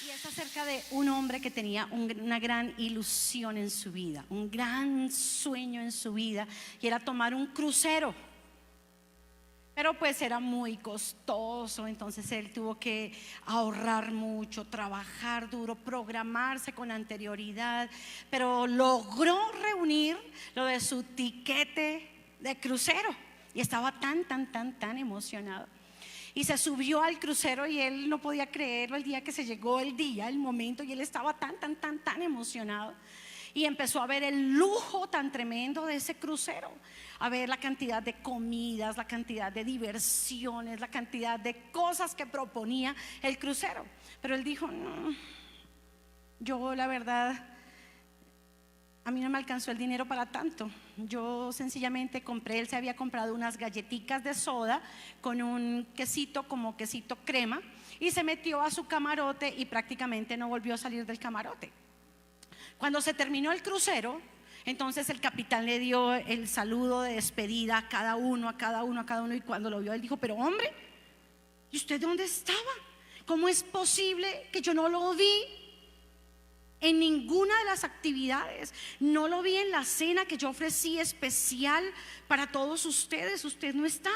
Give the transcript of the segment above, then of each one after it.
Y es acerca de un hombre que tenía una gran ilusión en su vida, un gran sueño en su vida, y era tomar un crucero. Pero pues era muy costoso, entonces él tuvo que ahorrar mucho, trabajar duro, programarse con anterioridad, pero logró reunir lo de su tiquete de crucero y estaba tan emocionado. Y se subió al crucero y él no podía creerlo el día que se llegó el día, el momento, y él estaba tan emocionado. Y empezó a ver el lujo tan tremendo de ese crucero, a ver la cantidad de comidas, la cantidad de diversiones, la cantidad de cosas que proponía el crucero. Pero él dijo: no, yo la verdad, a mí no me alcanzó el dinero para tanto. Yo sencillamente compré, él se había comprado unas galletitas de soda con un quesito, como quesito crema, y se metió a su camarote y prácticamente no volvió a salir del camarote. Cuando se terminó el crucero, entonces el capitán le dio el saludo de despedida a cada uno, y cuando lo vio él dijo: pero hombre, ¿y usted dónde estaba? ¿Cómo es posible que yo no lo vi en ninguna de las actividades? No lo vi en la cena que yo ofrecí especial para todos ustedes, usted no estaba.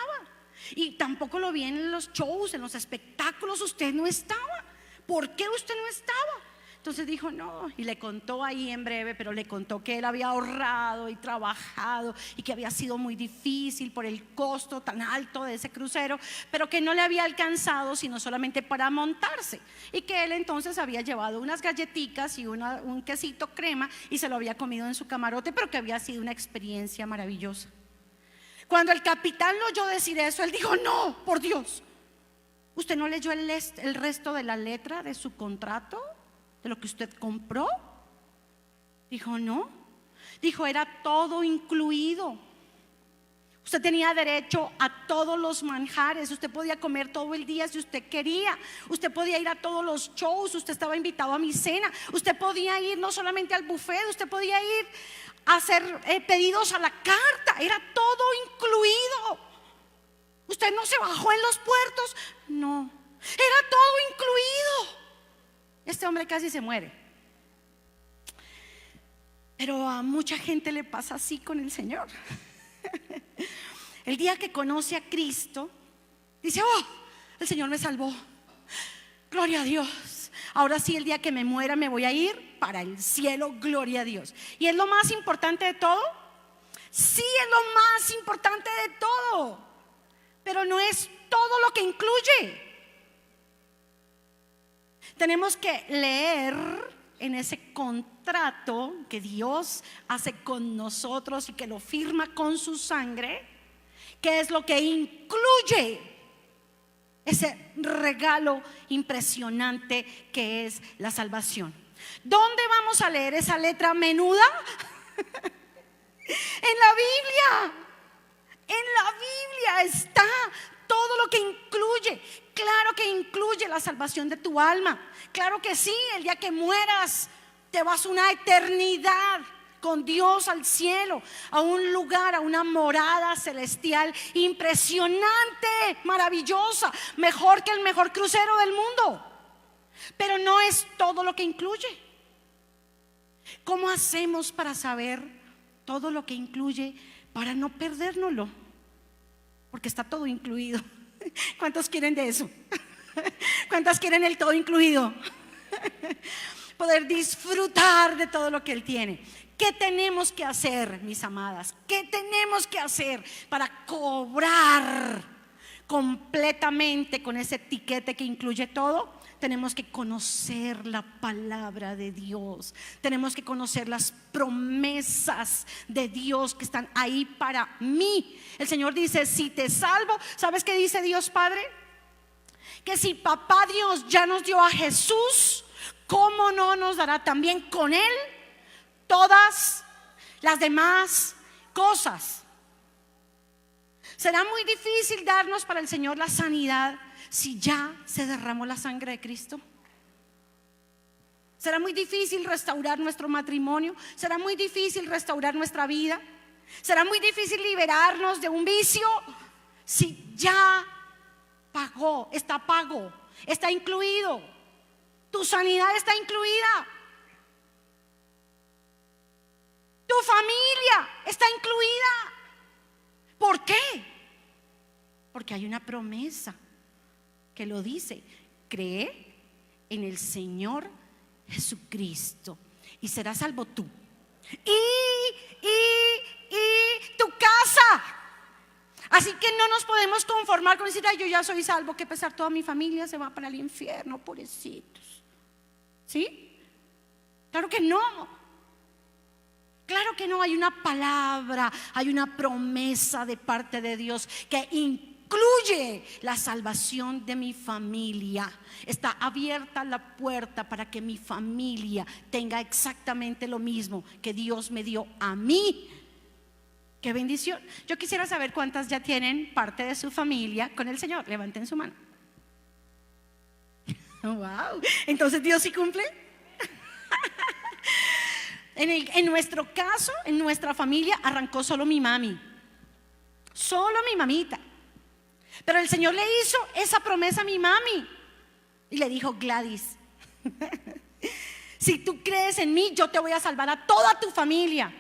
Y tampoco lo vi en los shows, en los espectáculos, usted no estaba. ¿Por qué usted no estaba? Entonces dijo: no, y le contó ahí en breve, pero le contó que él había ahorrado y trabajado y que había sido muy difícil por el costo tan alto de ese crucero, pero que no le había alcanzado sino solamente para montarse, y que él entonces había llevado unas galletitas y un quesito crema y se lo había comido en su camarote, pero que había sido una experiencia maravillosa. Cuando el capitán lo oyó decir eso, él dijo: no, por Dios, ¿usted no leyó el resto de la letra de su contrato, de lo que usted compró? Dijo: no. Dijo: era todo incluido. Usted tenía derecho a todos los manjares. Usted podía comer todo el día si usted quería. Usted podía ir a todos los shows. Usted estaba invitado a mi cena. Usted podía ir no solamente al buffet, usted podía ir a hacer pedidos a la carta. Era todo incluido. Usted no se bajó en los puertos. No, era todo incluido. Este hombre casi se muere. Pero a mucha gente le pasa así con el Señor. El día que conoce a Cristo, dice: oh, el Señor me salvó, gloria a Dios. Ahora sí, el día que me muera me voy a ir para el cielo, gloria a Dios. ¿Y es lo más importante de todo? Sí, es lo más importante de todo, pero no es todo lo que incluye. Tenemos que leer en ese contrato que Dios hace con nosotros y que lo firma con su sangre, qué es lo que incluye ese regalo impresionante que es la salvación. ¿Dónde vamos a leer esa letra menuda? En la Biblia. En la Biblia está todo lo que incluye. Claro que incluye la salvación de tu alma. Claro que sí, el día que mueras te vas a una eternidad con Dios al cielo, a un lugar, a una morada celestial impresionante, maravillosa, mejor que el mejor crucero del mundo. Pero no es todo lo que incluye. ¿Cómo hacemos para saber todo lo que incluye, para no perdérnoslo? Porque está todo incluido. ¿Cuántos quieren de eso? ¿Cuántas quieren el todo incluido? Poder disfrutar de todo lo que Él tiene. ¿Qué tenemos que hacer, mis amadas? ¿Qué tenemos que hacer para cobrar completamente con ese etiquete que incluye todo? Tenemos que conocer la palabra de Dios. Tenemos que conocer las promesas de Dios que están ahí para mí. El Señor dice: si te salvo, ¿sabes qué dice Dios Padre? Que si papá Dios ya nos dio a Jesús, ¿cómo no nos dará también con Él todas las demás cosas? Será muy difícil darnos para el Señor la sanidad si ya se derramó la sangre de Cristo. Será muy difícil restaurar nuestro matrimonio. Será muy difícil restaurar nuestra vida. Será muy difícil liberarnos de un vicio si ya pagó, está pago, está incluido. Tu Tu sanidad está incluida. Tu familia está incluida. ¿Por qué? Porque hay una promesa que lo dice: cree en el Señor Jesucristo y serás salvo tú y tu casa. Así que no nos podemos conformar con decir: ay, yo ya soy salvo, que pesar, toda mi familia se va para el infierno, pobrecitos. ¿Sí? Claro que no. Claro que no. Hay una palabra, hay una promesa de parte de Dios que incluye la salvación de mi familia. Está abierta la puerta para que mi familia tenga exactamente lo mismo que Dios me dio a mí. ¡Qué bendición! Yo quisiera saber cuántas ya tienen parte de su familia con el Señor. Levanten su mano. ¡Wow! Entonces Dios sí cumple. En nuestro caso, en nuestra familia, arrancó solo mi mami. Solo mi mamita. Pero el Señor le hizo esa promesa a mi mami y le dijo: Gladys, si tú crees en mí, yo te voy a salvar a toda tu familia.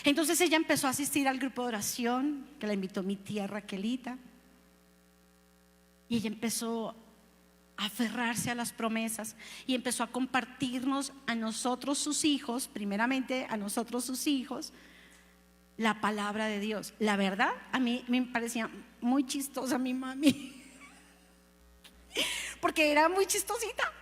Entonces ella empezó a asistir al grupo de oración que la invitó mi tía Raquelita, y ella empezó a aferrarse a las promesas y empezó a compartirnos a nosotros sus hijos, primeramente a nosotros sus hijos, la palabra de Dios. La verdad, a mí me parecía muy chistosa mi mami, porque era muy chistosita.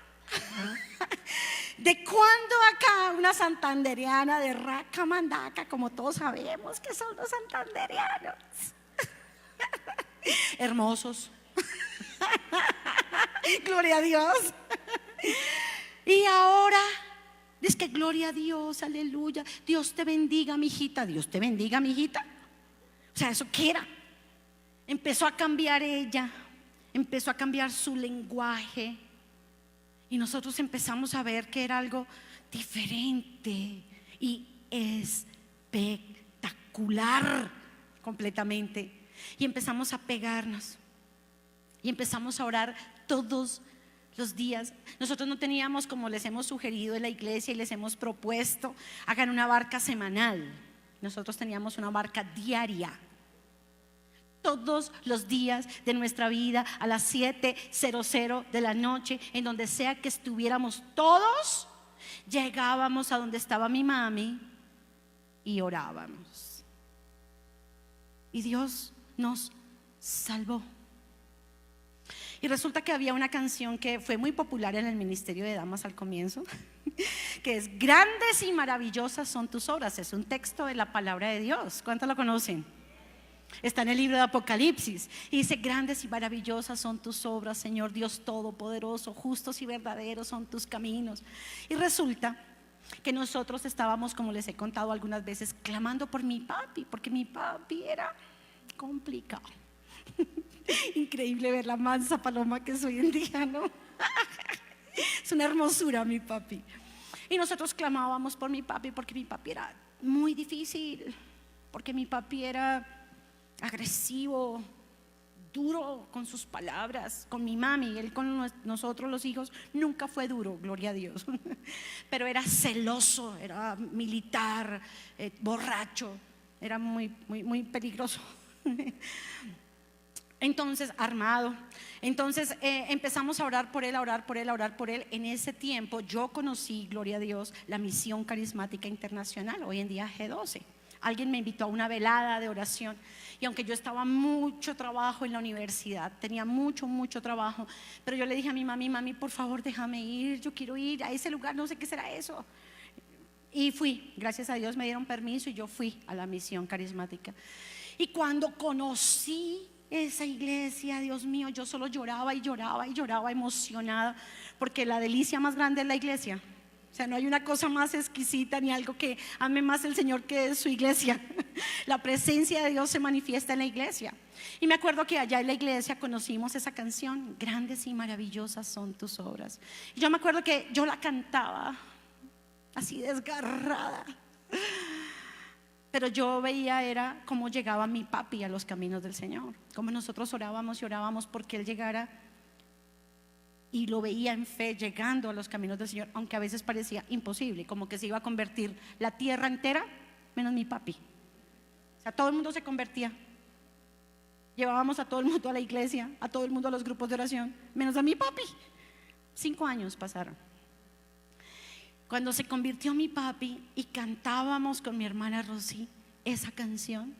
¿De cuándo acá una santandereana de raca mandaca, como todos sabemos que son los santandereanos? Hermosos. Gloria a Dios. Y ahora es que gloria a Dios, aleluya. Dios te bendiga, mi hijita. Dios te bendiga, mi hijita. O sea, ¿eso qué era? Empezó a cambiar ella, empezó a cambiar su lenguaje. Y nosotros empezamos a ver que era algo diferente y espectacular completamente. Y empezamos a pegarnos y empezamos a orar todos los días. Nosotros no teníamos, como les hemos sugerido en la iglesia y les hemos propuesto, hagan una barca semanal. Nosotros teníamos una barca diaria. Todos los días de nuestra vida a las 7:00 de la noche, en donde sea que estuviéramos todos, llegábamos a donde estaba mi mami y orábamos. Y Dios nos salvó. Y resulta que había una canción que fue muy popular en el ministerio de damas al comienzo, que es: grandes y maravillosas son tus obras. Es un texto de la palabra de Dios. ¿Cuántos lo conocen? Está en el libro de Apocalipsis y dice: grandes y maravillosas son tus obras, Señor Dios Todopoderoso, justos y verdaderos son tus caminos. Y resulta que nosotros estábamos, como les he contado algunas veces, clamando por mi papi, porque mi papi era complicado. Increíble ver la mansa paloma que soy en día, ¿no? Es una hermosura mi papi. Y nosotros clamábamos por mi papi, porque mi papi era muy difícil, porque mi papi era agresivo, duro con sus palabras. Con mi mami, él con nosotros los hijos nunca fue duro, gloria a Dios. Pero era celoso, era militar, borracho, era muy peligroso. Entonces, armado. Entonces empezamos a orar por él, a orar por él, a orar por él. En ese tiempo yo conocí, gloria a Dios, la Misión Carismática Internacional, hoy en día G12. Alguien me invitó a una velada de oración, y aunque yo estaba mucho trabajo en la universidad, tenía mucho trabajo, pero yo le dije a mi mami: por favor déjame ir, yo quiero ir a ese lugar, no sé qué será eso. Y fui, gracias a Dios me dieron permiso y yo fui a la Misión Carismática. Y cuando conocí esa iglesia, Dios mío, yo solo lloraba y lloraba y lloraba, emocionada, porque la delicia más grande es la iglesia. O sea, no hay una cosa más exquisita ni algo que ame más el Señor que su iglesia. La presencia de Dios se manifiesta en la iglesia. Y me acuerdo que allá en la iglesia conocimos esa canción: grandes y maravillosas son tus obras. Y yo me acuerdo que yo la cantaba así desgarrada, pero yo veía era cómo llegaba mi papi a los caminos del Señor, cómo nosotros orábamos y orábamos porque él llegara y lo veía en fe llegando a los caminos del Señor, aunque a veces parecía imposible, como que se iba a convertir la tierra entera menos mi papi. O sea, todo el mundo se convertía. Llevábamos a todo el mundo a la iglesia, a todo el mundo a los grupos de oración, menos a mi papi. 5 años pasaron. Cuando se convirtió mi papi y cantábamos con mi hermana Rosy esa canción,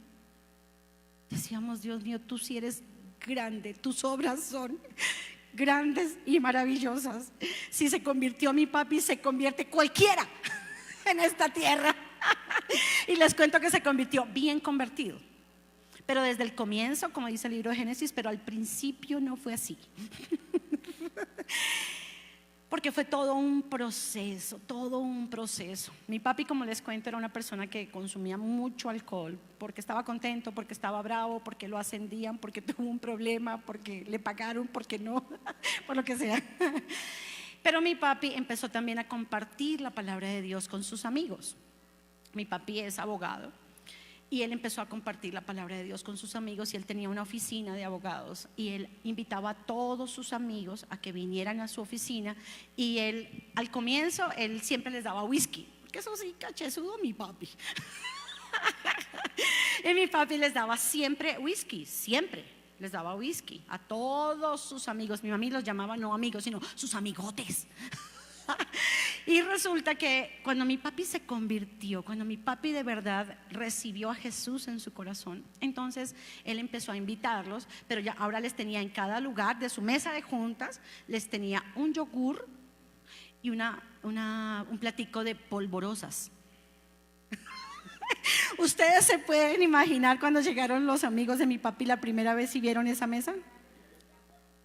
decíamos: Dios mío, tú sí eres grande, tus obras son grandes y maravillosas. Si se convirtió mi papi, se convierte cualquiera en esta tierra. Y les cuento que se convirtió bien convertido, pero desde el comienzo, como dice el libro de Génesis, pero al principio no fue así. Porque fue todo un proceso, todo un proceso. Mi papi, como les cuento, era una persona que consumía mucho alcohol, porque estaba contento, porque estaba bravo, porque lo ascendían, porque tuvo un problema, porque le pagaron, porque no, por lo que sea. Pero mi papi empezó también a compartir la palabra de Dios con sus amigos. Mi papi es abogado y él empezó a compartir la palabra de Dios con sus amigos, y él tenía una oficina de abogados y él invitaba a todos sus amigos a que vinieran a su oficina, y él, al comienzo, él siempre les daba whisky, porque eso sí, cachezudo mi papi. Y mi papi les daba siempre whisky, siempre les daba whisky a todos sus amigos. Mi mami los llamaba no amigos, sino sus amigotes. Y resulta que cuando mi papi se convirtió, cuando mi papi de verdad recibió a Jesús en su corazón, entonces él empezó a invitarlos, pero ya ahora les tenía en cada lugar de su mesa de juntas, les tenía un yogur y un platico de polvorosas. ¿Ustedes se pueden imaginar cuando llegaron los amigos de mi papi la primera vez y vieron esa mesa?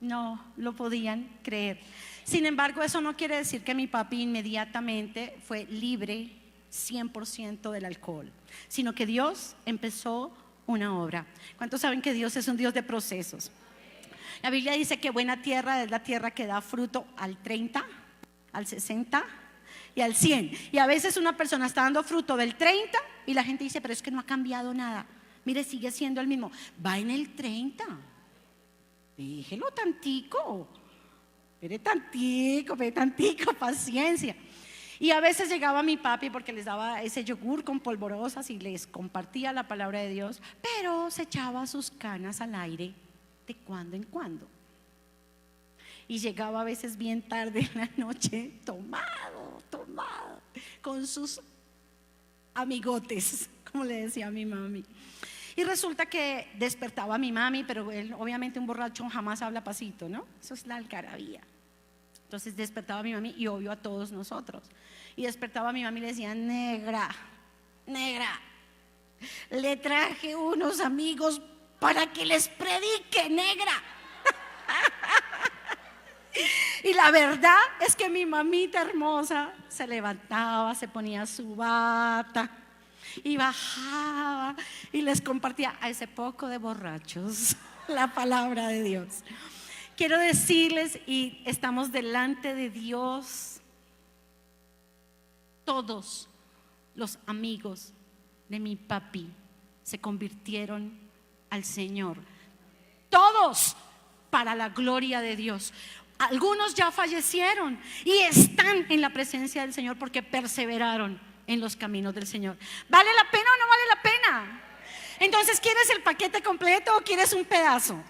No lo podían creer. Sin embargo, eso no quiere decir que mi papi inmediatamente fue libre 100% del alcohol, sino que Dios empezó una obra. ¿Cuántos saben que Dios es un Dios de procesos? La Biblia dice que buena tierra es la tierra que da fruto al 30, al 60 y al 100. Y a veces una persona está dando fruto del 30 y la gente dice: pero es que no ha cambiado nada. Mire, sigue siendo el mismo. Va en el 30. Déjelo tantico. Espere tantico, paciencia. Y a veces llegaba mi papi, porque les daba ese yogur con polvorosas y les compartía la palabra de Dios, pero se echaba sus canas al aire de cuando en cuando. Y llegaba a veces bien tarde en la noche, tomado, con sus amigotes, como le decía a mi mami. Y resulta que despertaba a mi mami, pero él, obviamente, un borracho jamás habla pasito, ¿no? Eso es la algarabía. Entonces despertaba a mi mami y obvio a todos nosotros. Y despertaba a mi mami y le decía: negra, le traje unos amigos para que les predique, negra. Y la verdad es que mi mamita hermosa se levantaba, se ponía su bata y bajaba y les compartía a ese poco de borrachos la palabra de Dios. Quiero decirles, y estamos delante de Dios, todos los amigos de mi papi se convirtieron al Señor, todos para la gloria de Dios. Algunos ya fallecieron y están en la presencia del Señor porque perseveraron en los caminos del Señor. ¿Vale la pena o no vale la pena? Entonces, ¿quieres el paquete completo o quieres un pedazo?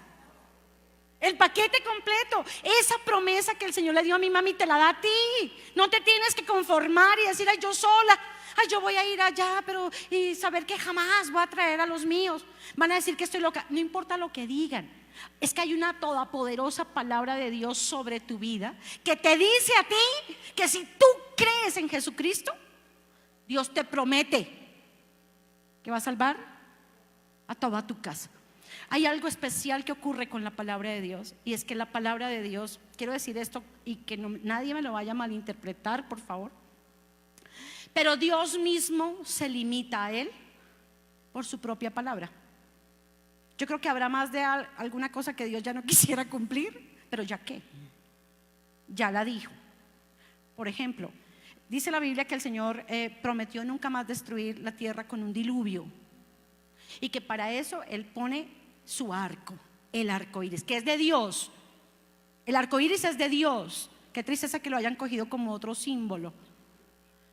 El paquete completo. Esa promesa que el Señor le dio a mi mami te la da a ti. No te tienes que conformar y decir: ay, yo sola, ay, yo voy a ir allá, pero y saber que jamás voy a traer a los míos. Van a decir que estoy loca. No importa lo que digan. Es que hay una todopoderosa palabra de Dios sobre tu vida que te dice a ti que si tú crees en Jesucristo, Dios te promete que va a salvar a toda tu casa. Hay algo especial que ocurre con la palabra de Dios, y es que la palabra de Dios, quiero decir esto y que nadie me lo vaya a malinterpretar, por favor, pero Dios mismo se limita a Él por su propia palabra. Yo creo que habrá más de alguna cosa que Dios ya no quisiera cumplir, pero ya qué, ya la dijo. Por ejemplo, dice la Biblia que el Señor prometió nunca más destruir la tierra con un diluvio, y que para eso Él pone su arco, el arco iris, que es de Dios. El arco iris es de Dios. Qué tristeza que lo hayan cogido como otro símbolo.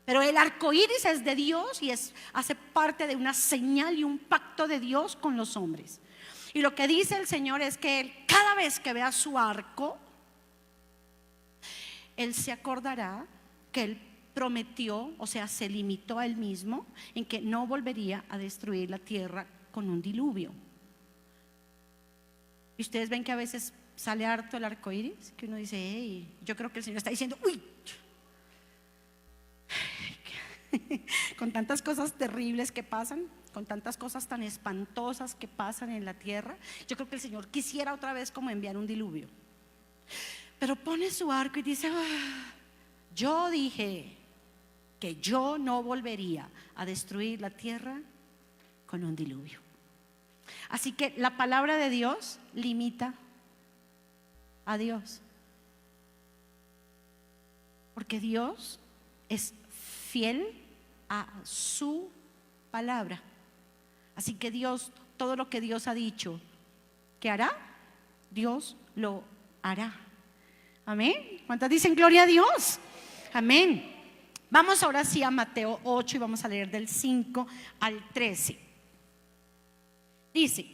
Pero el arco iris es de Dios y hace parte de una señal y un pacto de Dios con los hombres. Y lo que dice el Señor es que Él, cada vez que vea su arco, Él se acordará que Él prometió, o sea, se limitó a Él mismo en que no volvería a destruir la tierra con un diluvio. Y ustedes ven que a veces sale harto el arco iris, que uno dice, hey, yo creo que el Señor está diciendo, uy, con tantas cosas terribles que pasan, con tantas cosas tan espantosas que pasan en la tierra, yo creo que el Señor quisiera otra vez como enviar un diluvio. Pero pone su arco y dice, yo dije que yo no volvería a destruir la tierra con un diluvio. Así que la palabra de Dios limita a Dios, porque Dios es fiel a su palabra. Así que Dios, todo lo que Dios ha dicho que hará, Dios lo hará. Amén. ¿Cuántas dicen gloria a Dios? Amén. Vamos ahora sí a Mateo 8 y vamos a leer del 5 al 13. Dice,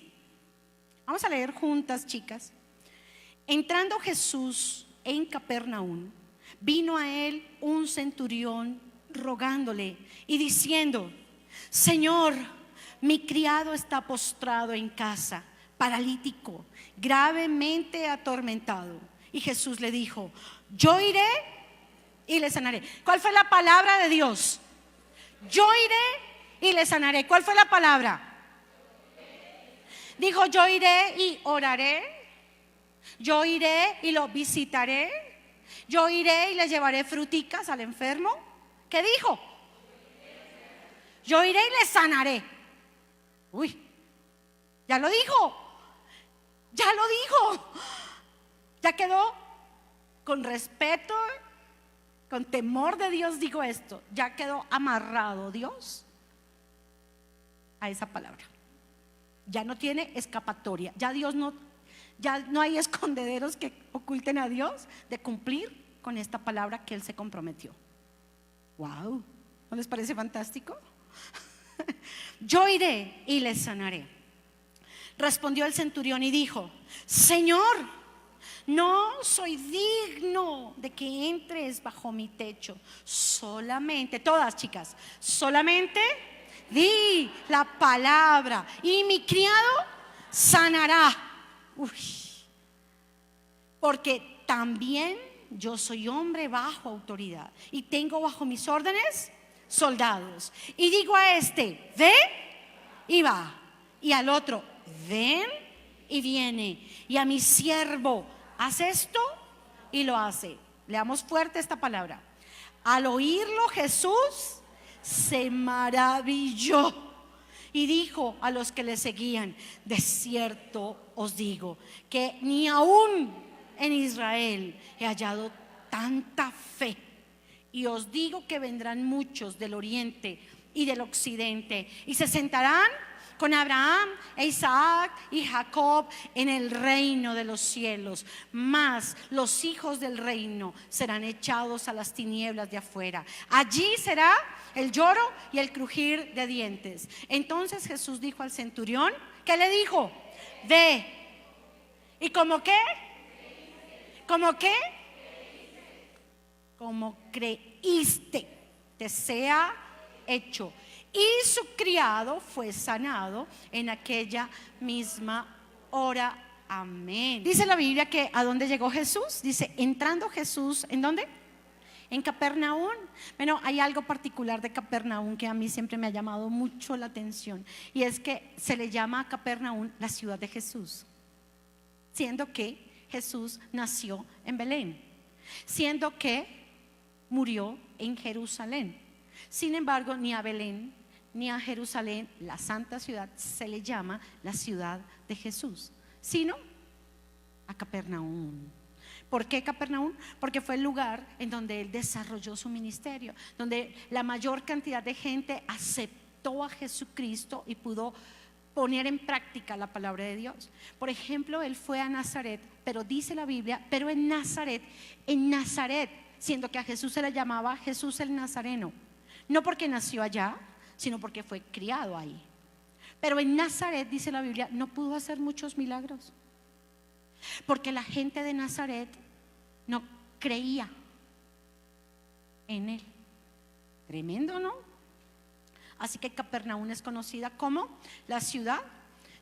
vamos a leer juntas, chicas. Entrando Jesús en Capernaum, vino a él un centurión rogándole y diciendo, Señor, mi criado está postrado en casa, paralítico, gravemente atormentado. Y Jesús le dijo, yo iré y le sanaré. ¿Cuál fue la palabra de Dios? Yo iré y le sanaré. ¿Cuál fue la palabra? Dijo, yo iré y oraré. Yo iré y lo visitaré. Yo iré y le llevaré fruticas al enfermo. ¿Qué dijo? Yo iré y le sanaré. Uy, ya lo dijo. Ya lo dijo. Ya quedó con respeto, con temor de Dios, digo esto. Ya quedó amarrado Dios a esa palabra. Ya no tiene escapatoria. Ya Dios no, ya no hay escondederos que oculten a Dios de cumplir con esta palabra que Él se comprometió. Wow, ¿no les parece fantástico? Yo iré y les sanaré. Respondió el centurión y dijo, Señor, no soy digno de que entres bajo mi techo. Solamente, todas chicas, solamente di la palabra y mi criado sanará. Uy, porque también yo soy hombre bajo autoridad y tengo bajo mis órdenes soldados. Y digo a este, ve y va, y al otro, ven y viene, y a mi siervo, haz esto y lo hace. Leamos fuerte esta palabra. Al oírlo Jesús se maravilló y dijo a los que le seguían, de cierto os digo que ni aún en Israel he hallado tanta fe. Y os digo que vendrán muchos del oriente y del occidente y se sentarán con Abraham e Isaac y Jacob en el reino de los cielos. Mas los hijos del reino serán echados a las tinieblas de afuera. Allí será el lloro y el crujir de dientes. Entonces Jesús dijo al centurión, ¿qué le dijo? Ve. ¿Y cómo qué? ¿Cómo qué? Como creíste, te sea hecho. Y su criado fue sanado en aquella misma hora. Amén. Dice la Biblia que ¿a dónde llegó Jesús? Dice, entrando Jesús, ¿en dónde? En Capernaum. Bueno, hay algo particular de Capernaum que a mí siempre me ha llamado mucho la atención. Y es que se le llama a Capernaum la ciudad de Jesús, siendo que Jesús nació en Belén, siendo que murió en Jerusalén. Sin embargo, ni a Belén ni a Jerusalén, la santa ciudad, se le llama la ciudad de Jesús, sino a Capernaum. ¿Por qué Capernaum? Porque fue el lugar en donde Él desarrolló su ministerio, donde la mayor cantidad de gente aceptó a Jesucristo y pudo poner en práctica la palabra de Dios. Por ejemplo, Él fue a Nazaret pero dice la Biblia, pero en Nazaret, siendo que a Jesús se le llamaba Jesús el Nazareno, no porque nació allá, sino porque fue criado ahí. Pero en Nazaret, dice la Biblia, no pudo hacer muchos milagros, porque la gente de Nazaret no creía en él. Tremendo, ¿no? Así que Capernaum es conocida como la ciudad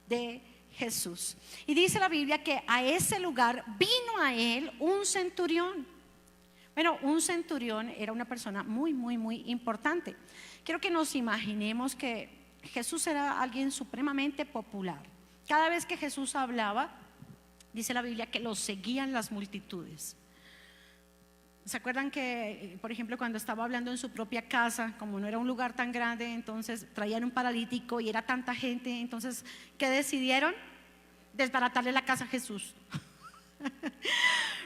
de Jesús. Y dice la Biblia que a ese lugar vino a él un centurión. Bueno, un centurión era una persona muy, muy, muy importante. Quiero que nos imaginemos que Jesús era alguien supremamente popular. Cada vez que Jesús hablaba, dice la Biblia que lo seguían las multitudes. ¿Se acuerdan que, por ejemplo, cuando estaba hablando en su propia casa, como no era un lugar tan grande, entonces traían un paralítico y era tanta gente, entonces, ¿qué decidieron? Desbaratarle la casa a Jesús.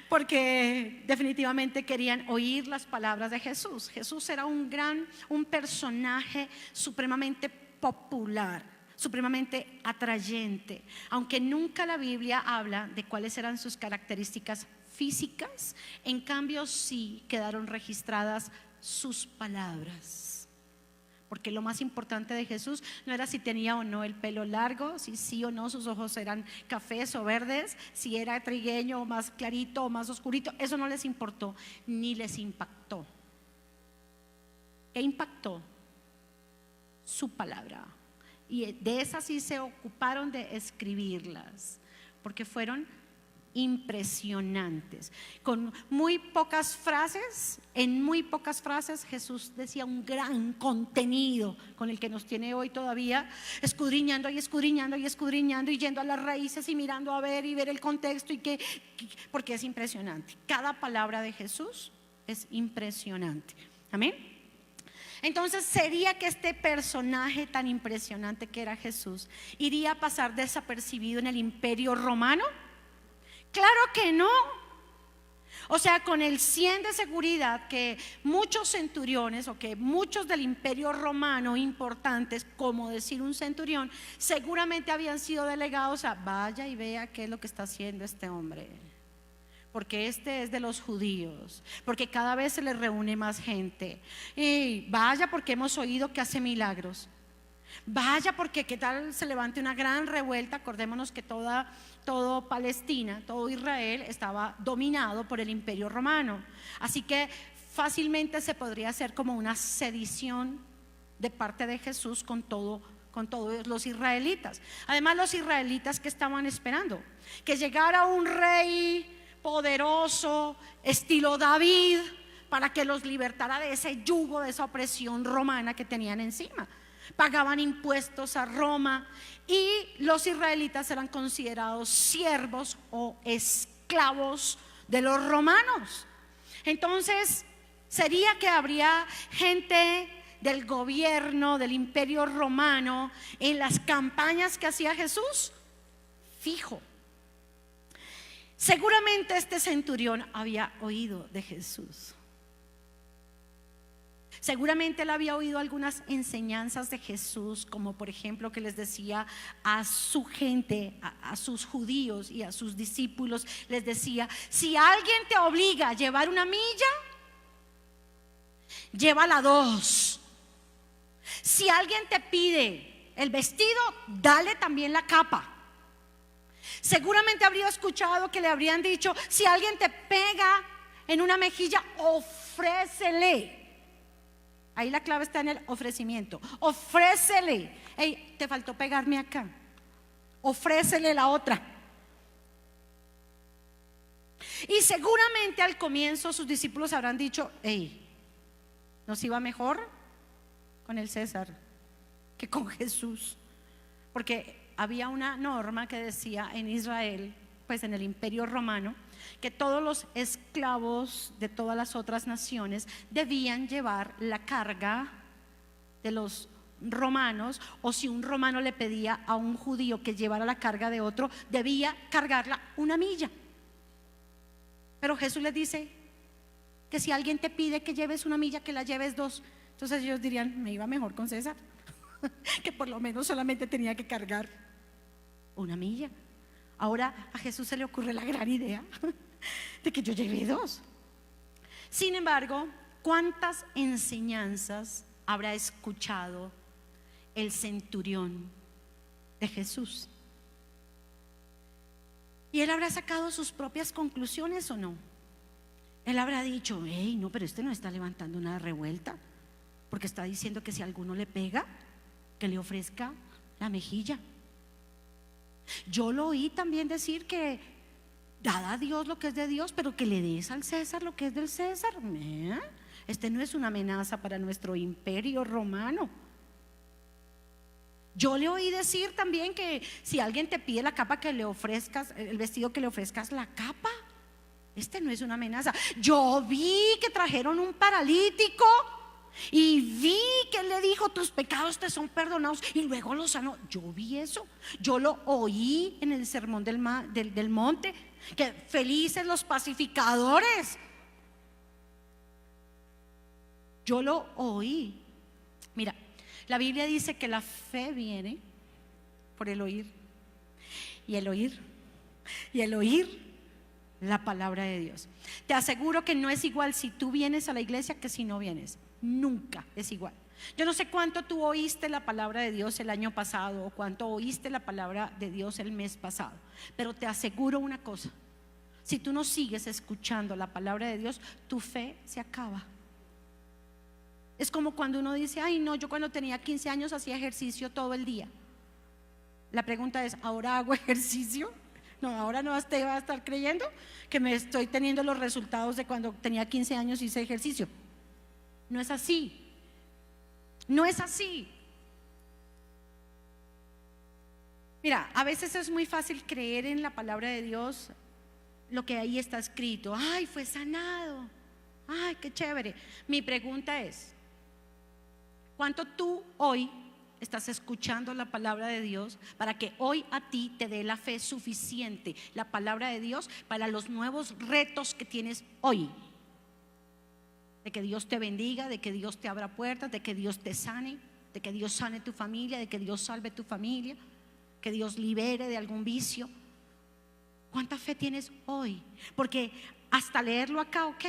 Porque definitivamente querían oír las palabras de Jesús. Jesús era un personaje supremamente popular, supremamente atrayente, aunque nunca la Biblia habla de cuáles eran sus características físicas, en cambio sí quedaron registradas sus palabras. Porque lo más importante de Jesús no era si tenía o no el pelo largo, si sí o no sus ojos eran cafés o verdes, si era trigueño o más clarito o más oscurito. Eso no les importó ni les impactó. ¿Qué impactó? Su palabra. Y de esas sí se ocuparon de escribirlas, porque fueron impresionantes. Con muy pocas frases, en muy pocas frases Jesús decía un gran contenido con el que nos tiene hoy todavía escudriñando y escudriñando y escudriñando y yendo a las raíces y mirando a ver y ver el contexto porque es impresionante. Cada palabra de Jesús es impresionante. Amén. Entonces, ¿sería que este personaje tan impresionante que era Jesús iría a pasar desapercibido en el Imperio Romano? Claro que no. O sea, con el 100 de seguridad que muchos centuriones o que muchos del Imperio Romano importantes, como decir un centurión, seguramente habían sido delegados a vaya y vea qué es lo que está haciendo este hombre, porque este es de los judíos, porque cada vez se le reúne más gente, y vaya porque hemos oído que hace milagros. Vaya porque qué tal se levante una gran revuelta. Acordémonos que todo Palestina, todo Israel estaba dominado por el Imperio Romano. Así que fácilmente se podría hacer como una sedición de parte de Jesús con todos los israelitas. Además, los israelitas que estaban esperando que llegara un rey poderoso estilo David para que los libertara de ese yugo, de esa opresión romana que tenían encima. Pagaban impuestos a Roma y los israelitas eran considerados siervos o esclavos de los romanos. Entonces, ¿sería que habría gente del gobierno del Imperio Romano en las campañas que hacía Jesús? Fijo. Seguramente este centurión había oído de Jesús. Seguramente él había oído algunas enseñanzas de Jesús, como por ejemplo que les decía a su gente, a sus judíos y a sus discípulos, les decía: si alguien te obliga a llevar una milla, llévala 2. Si alguien te pide el vestido, dale también la capa. Seguramente habría escuchado que le habrían dicho: si alguien te pega en una mejilla, ofrécele. Ahí la clave está en el ofrecimiento. Ofrécele. Hey, te faltó pegarme acá. Ofrécele la otra. Y seguramente al comienzo sus discípulos habrán dicho: hey, nos iba mejor con el César que con Jesús. Porque había una norma que decía en Israel, pues en el Imperio Romano, que todos los esclavos de todas las otras naciones debían llevar la carga de los romanos, o si un romano le pedía a un judío que llevara la carga de otro, debía cargarla 1 milla. Pero Jesús les dice que si alguien te pide que lleves 1 milla, que la lleves 2. Entonces ellos dirían: me iba mejor con César, que por lo menos solamente tenía que cargar 1 milla. Ahora a Jesús se le ocurre la gran idea de que yo llevé 2. Sin embargo, ¿cuántas enseñanzas habrá escuchado el centurión de Jesús? ¿Y él habrá sacado sus propias conclusiones o no? Él habrá dicho, hey, no, pero este no está levantando una revuelta, porque está diciendo que si alguno le pega, que le ofrezca la mejilla. Yo lo oí también decir que dad a Dios lo que es de Dios, pero que le des al César lo que es del César. Este no es una amenaza para nuestro imperio romano. Yo le oí decir también que si alguien te pide la capa, que le ofrezcas el vestido, que le ofrezcas la capa. Este no es una amenaza. Yo vi que trajeron un paralítico y vi que él le dijo, tus pecados te son perdonados, y luego lo sanó. Yo vi eso. Yo lo oí en el sermón del monte, que felices los pacificadores. Yo lo oí. Mira, la Biblia dice que la fe viene por el oír, y el oír, y el oír la palabra de Dios. Te aseguro que no es igual si tú vienes a la iglesia que si no vienes. Nunca es igual. Yo no sé cuánto tú oíste la palabra de Dios el año pasado, o cuánto oíste la palabra de Dios el mes pasado, pero te aseguro una cosa: si tú no sigues escuchando la palabra de Dios, tu fe se acaba. Es como cuando uno dice, ay no, yo cuando tenía 15 años hacía ejercicio todo el día. La pregunta es, ¿ahora hago ejercicio? No, ahora no te va a estar creyendo que me estoy teniendo los resultados de cuando tenía 15 años y hice ejercicio. No es así. No es así. Mira, a veces es muy fácil creer en la palabra de Dios, lo que ahí está escrito. Ay, fue sanado. Ay, qué chévere. Mi pregunta es, ¿cuánto tú hoy estás escuchando la palabra de Dios para que hoy a ti te dé la fe suficiente, la palabra de Dios, para los nuevos retos que tienes hoy? De que Dios te bendiga, de que Dios te abra puertas, de que Dios te sane, de que Dios sane tu familia, de que Dios salve tu familia, que Dios libere de algún vicio. ¿Cuánta fe tienes hoy? Porque hasta leerlo acá, ok.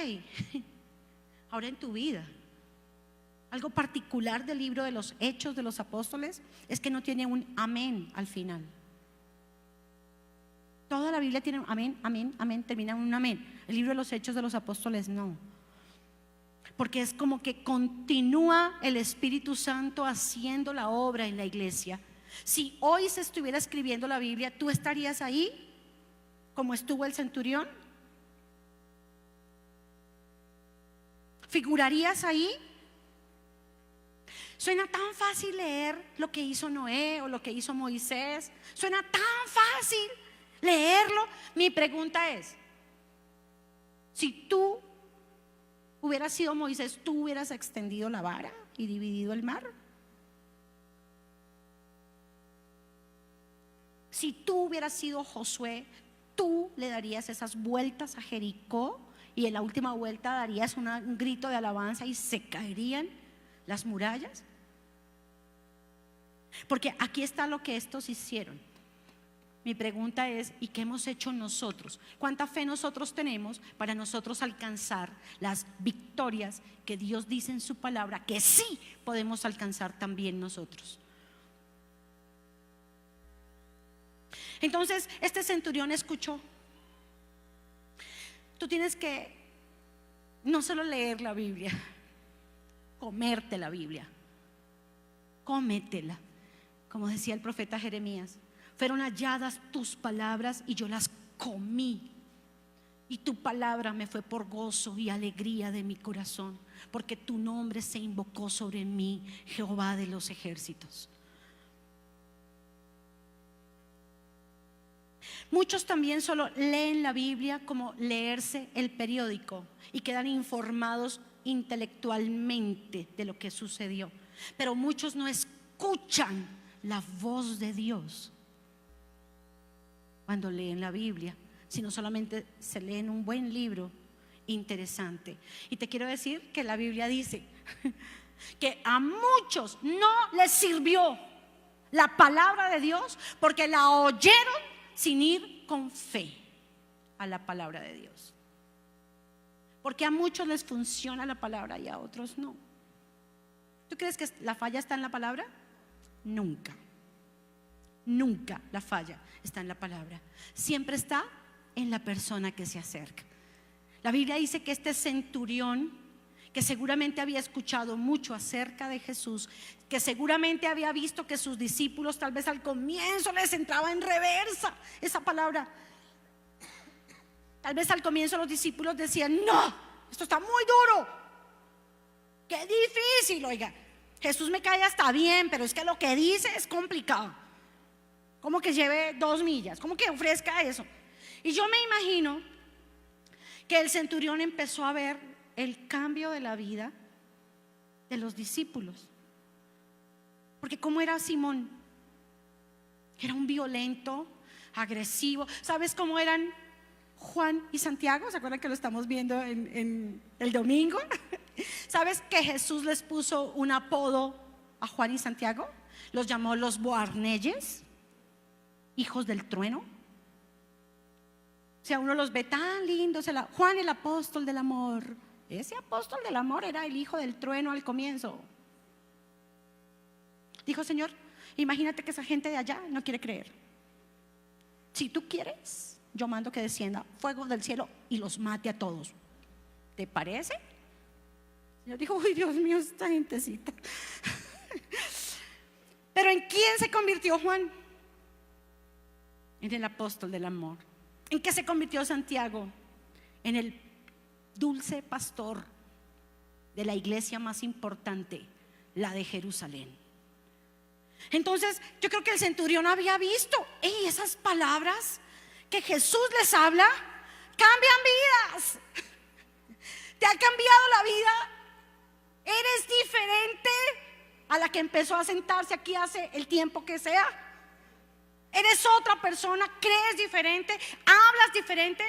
Ahora en tu vida, algo particular del libro de los Hechos de los Apóstoles es que no tiene un amén al final. Toda la Biblia tiene un amén, amén, amén, termina en un amén. El libro de los Hechos de los Apóstoles no. Porque es como que continúa el Espíritu Santo haciendo la obra en la iglesia. Si hoy se estuviera escribiendo la Biblia, ¿tú estarías ahí como estuvo el centurión? ¿Figurarías ahí? Suena tan fácil leer lo que hizo Noé o lo que hizo Moisés. Suena tan fácil leerlo. Mi pregunta es, si tú hubieras sido Moisés, ¿tú hubieras extendido la vara y dividido el mar? Si tú hubieras sido Josué, ¿tú le darías esas vueltas a Jericó y en la última vuelta darías un grito de alabanza y se caerían las murallas? Porque aquí está lo que estos hicieron. Mi pregunta es, ¿y qué hemos hecho nosotros? ¿Cuánta fe nosotros tenemos para nosotros alcanzar las victorias que Dios dice en su palabra que sí podemos alcanzar también nosotros? Entonces este centurión escuchó. Tú tienes que no solo leer la Biblia, comerte la Biblia. Cómetela, como decía el profeta Jeremías. Fueron halladas tus palabras y yo las comí, y tu palabra me fue por gozo y alegría de mi corazón, porque tu nombre se invocó sobre mí, Jehová de los ejércitos. Muchos también solo leen la Biblia como leerse el periódico y quedan informados intelectualmente de lo que sucedió, pero muchos no escuchan la voz de Dios cuando leen la Biblia, sino solamente se leen un buen libro interesante. Y te quiero decir que la Biblia dice que a muchos no les sirvió la palabra de Dios porque la oyeron sin ir con fe a la palabra de Dios. Porque a muchos les funciona la palabra y a otros no. ¿Tú crees que la falla está en la palabra? Nunca. Nunca la falla está en la palabra. Siempre está en la persona que se acerca. La Biblia dice que este centurión, que seguramente había escuchado mucho acerca de Jesús, que seguramente había visto que sus discípulos tal vez al comienzo les entraba en reversa esa palabra. Tal vez al comienzo los discípulos decían: no, esto está muy duro, qué difícil. Oiga, Jesús me cae hasta bien, pero es que lo que dice es complicado. ¿Cómo que lleve 2 millas? ¿Cómo que ofrezca eso? Y yo me imagino que el centurión empezó a ver el cambio de la vida de los discípulos. Porque ¿cómo era Simón? Era un violento, agresivo. ¿Sabes cómo eran Juan y Santiago? ¿Se acuerdan que lo estamos viendo en el domingo? ¿Sabes que Jesús les puso un apodo a Juan y Santiago? Los llamó los Boanerges, hijos del trueno. O sea, uno los ve tan lindos. Juan, el apóstol del amor. Ese apóstol del amor era el hijo del trueno al comienzo. Dijo: Señor, imagínate que esa gente de allá no quiere creer. Si tú quieres, yo mando que descienda fuego del cielo y los mate a todos. ¿Te parece? El Señor dijo: uy, Dios mío, esta gentecita. Pero ¿en quién se convirtió Juan? En el apóstol del amor. ¿En qué se convirtió Santiago? En el dulce pastor de la iglesia más importante, la de Jerusalén. Entonces yo creo que el centurión había visto: esas palabras que Jesús les habla cambian vidas. ¿Te ha cambiado la vida? ¿Eres diferente a la que empezó a sentarse aquí hace el tiempo que sea? ¿Eres otra persona? ¿Crees diferente? ¿Hablas diferente?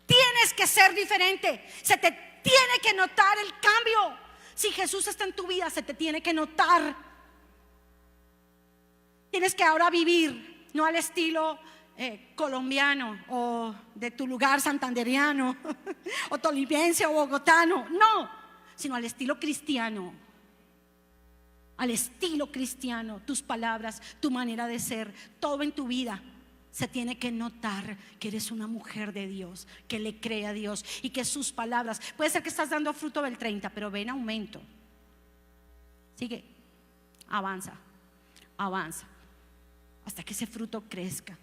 Tienes que ser diferente. Se te tiene que notar el cambio. Si Jesús está en tu vida, se te tiene que notar. Tienes que ahora vivir, no al estilo colombiano o de tu lugar santanderiano o tolimense o bogotano, no, sino al estilo cristiano. Al estilo cristiano, tus palabras, tu manera de ser, todo en tu vida se tiene que notar que eres una mujer de Dios, que le cree a Dios y que sus palabras, puede ser que estás dando fruto del 30, pero ve en aumento. Sigue, avanza, avanza, hasta que ese fruto crezca.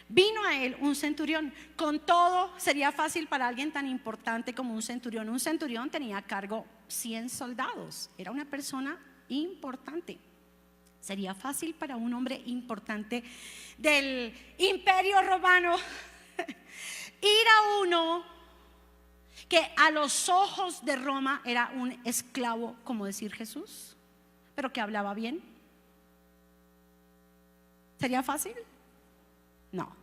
Vino a él un centurión. Con todo, sería fácil para alguien tan importante como un centurión. Un centurión tenía a cargo 100 soldados. Era una persona importante. Sería fácil para un hombre importante del imperio romano ir a uno que a los ojos de Roma era un esclavo, como decir Jesús, pero que hablaba bien. ¿Sería fácil? No.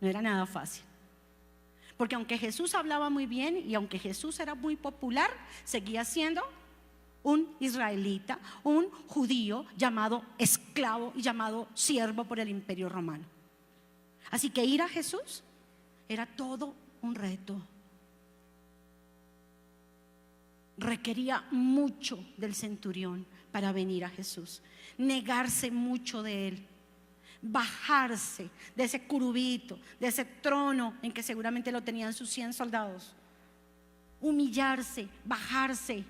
No era nada fácil. Porque aunque Jesús hablaba muy bien y aunque Jesús era muy popular, seguía siendo un israelita, un judío llamado esclavo y llamado siervo por el imperio romano. Así que ir a Jesús era todo un reto. Requería mucho del centurión para venir a Jesús. Negarse mucho de él. Bajarse de ese curubito, de ese trono en que seguramente lo tenían sus 100 soldados. Humillarse, bajarse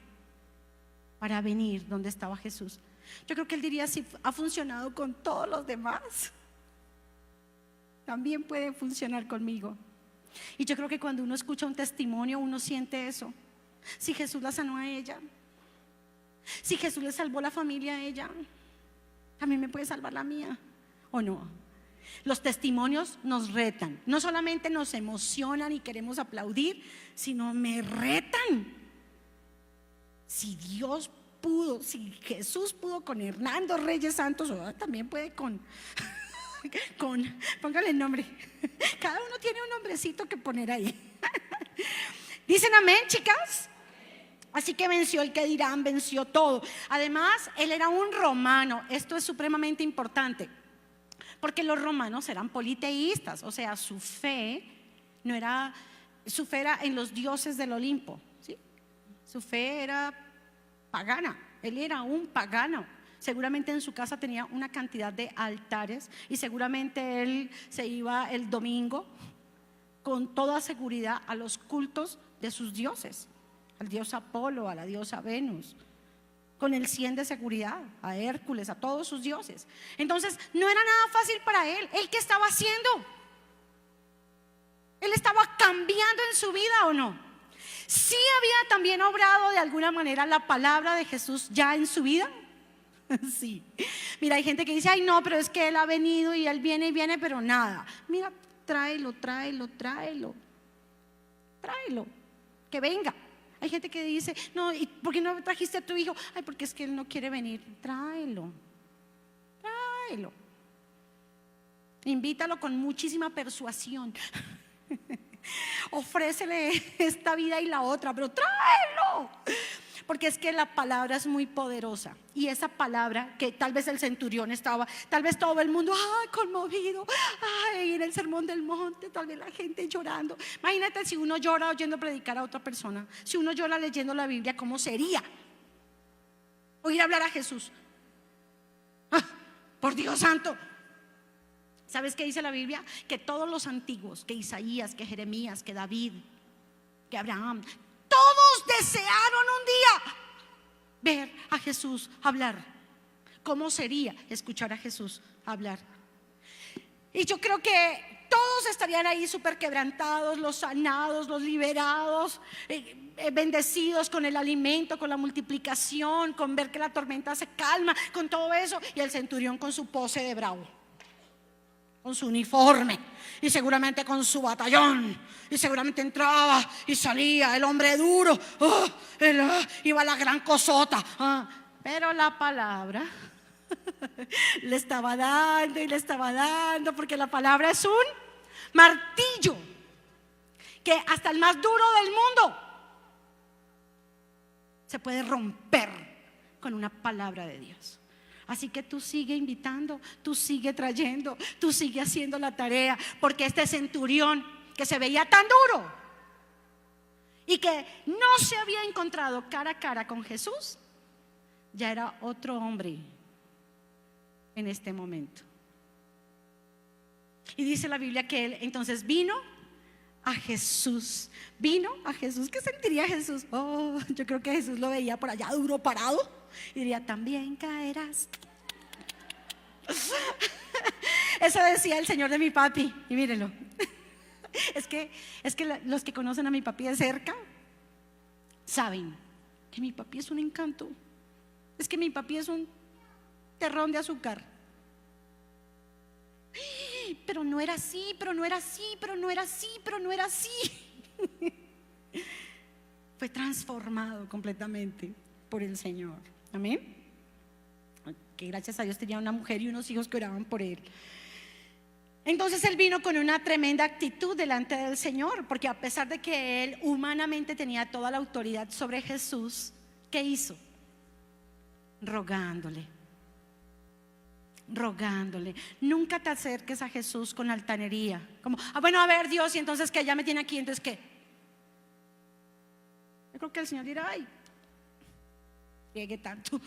para venir donde estaba Jesús. Yo creo que él diría: si ha funcionado con todos los demás, también puede funcionar conmigo. Y yo creo que cuando uno escucha un testimonio, uno siente eso. Si Jesús la sanó a ella, si Jesús le salvó la familia a ella, también me puede salvar la mía. ¿O no? Los testimonios nos retan. No solamente nos emocionan y queremos aplaudir, sino me retan. Si Dios pudo, si Jesús pudo con Hernando Reyes Santos, también puede con póngale el nombre. Cada uno tiene un nombrecito que poner ahí. ¿Dicen amén, chicas? Así que venció el que dirán, venció todo. Además, él era un romano. Esto es supremamente importante, porque los romanos eran politeístas, o sea, su fe era en los dioses del Olimpo, ¿sí? Su fe era pagana, él era un pagano. Seguramente en su casa tenía una cantidad de altares y seguramente él se iba el domingo con toda seguridad a los cultos de sus dioses, al dios Apolo, a la diosa Venus, con el 100 de seguridad, a Hércules, a todos sus dioses. Entonces no era nada fácil para él. ¿Él qué estaba haciendo? ¿Él estaba cambiando en su vida o no? Sí había también obrado de alguna manera la palabra de Jesús ya en su vida. Sí. Mira, hay gente que dice, ay no, pero es que él ha venido y él viene y viene, pero nada. Mira, tráelo, que venga. Hay gente que dice, no, ¿y por qué no trajiste a tu hijo? Ay, porque es que él no quiere venir. Tráelo. Invítalo con muchísima persuasión. Ofrécele esta vida y la otra, pero tráelo. Porque es que la palabra es muy poderosa. Y esa palabra que tal vez el centurión estaba, tal vez todo el mundo, ay, conmovido, ay, en el sermón del monte, tal vez la gente llorando. Imagínate si uno llora oyendo predicar a otra persona, si uno llora leyendo la Biblia, ¿cómo sería? Oír hablar a Jesús. Por Dios santo. ¿Sabes qué dice la Biblia? Que todos los antiguos, que Isaías, que Jeremías, que David, que Abraham, todos desearon un día ver a Jesús hablar. ¿Cómo sería escuchar a Jesús hablar? Y yo creo que todos estarían ahí súper quebrantados, los sanados, los liberados, bendecidos con el alimento, con la multiplicación, con ver que la tormenta se calma, con todo eso. Y el centurión con su pose de bravo, con su uniforme y seguramente con su batallón, y seguramente entraba y salía el hombre duro, iba la gran cosota, pero la palabra le estaba dando y le estaba dando, porque la palabra es un martillo que hasta el más duro del mundo se puede romper con una palabra de Dios. Así que tú sigue invitando, tú sigue trayendo, tú sigue haciendo la tarea, porque este centurión que se veía tan duro y que no se había encontrado cara a cara con Jesús, ya era otro hombre en este momento. Y dice la Biblia que él entonces vino a Jesús. ¿Qué sentiría Jesús? Yo creo que Jesús lo veía por allá duro parado y diría, también caerás. Eso decía el Señor de mi papi. Y mírenlo. Es que los que conocen a mi papi de cerca saben que mi papi es un encanto. Es que mi papi es un terrón de azúcar. Pero no era así, pero no era así, pero no era así, pero no era así. Fue transformado completamente por el Señor. Amén. Que gracias a Dios tenía una mujer y unos hijos que oraban por él. Entonces él vino con una tremenda actitud delante del Señor, porque a pesar de que él humanamente tenía toda la autoridad sobre Jesús, ¿qué hizo? Rogándole. Nunca te acerques a Jesús con altanería, como, bueno, a ver Dios, y entonces que ya me tiene aquí, entonces ¿qué? Yo creo que el Señor dirá, ay, llegue tanto.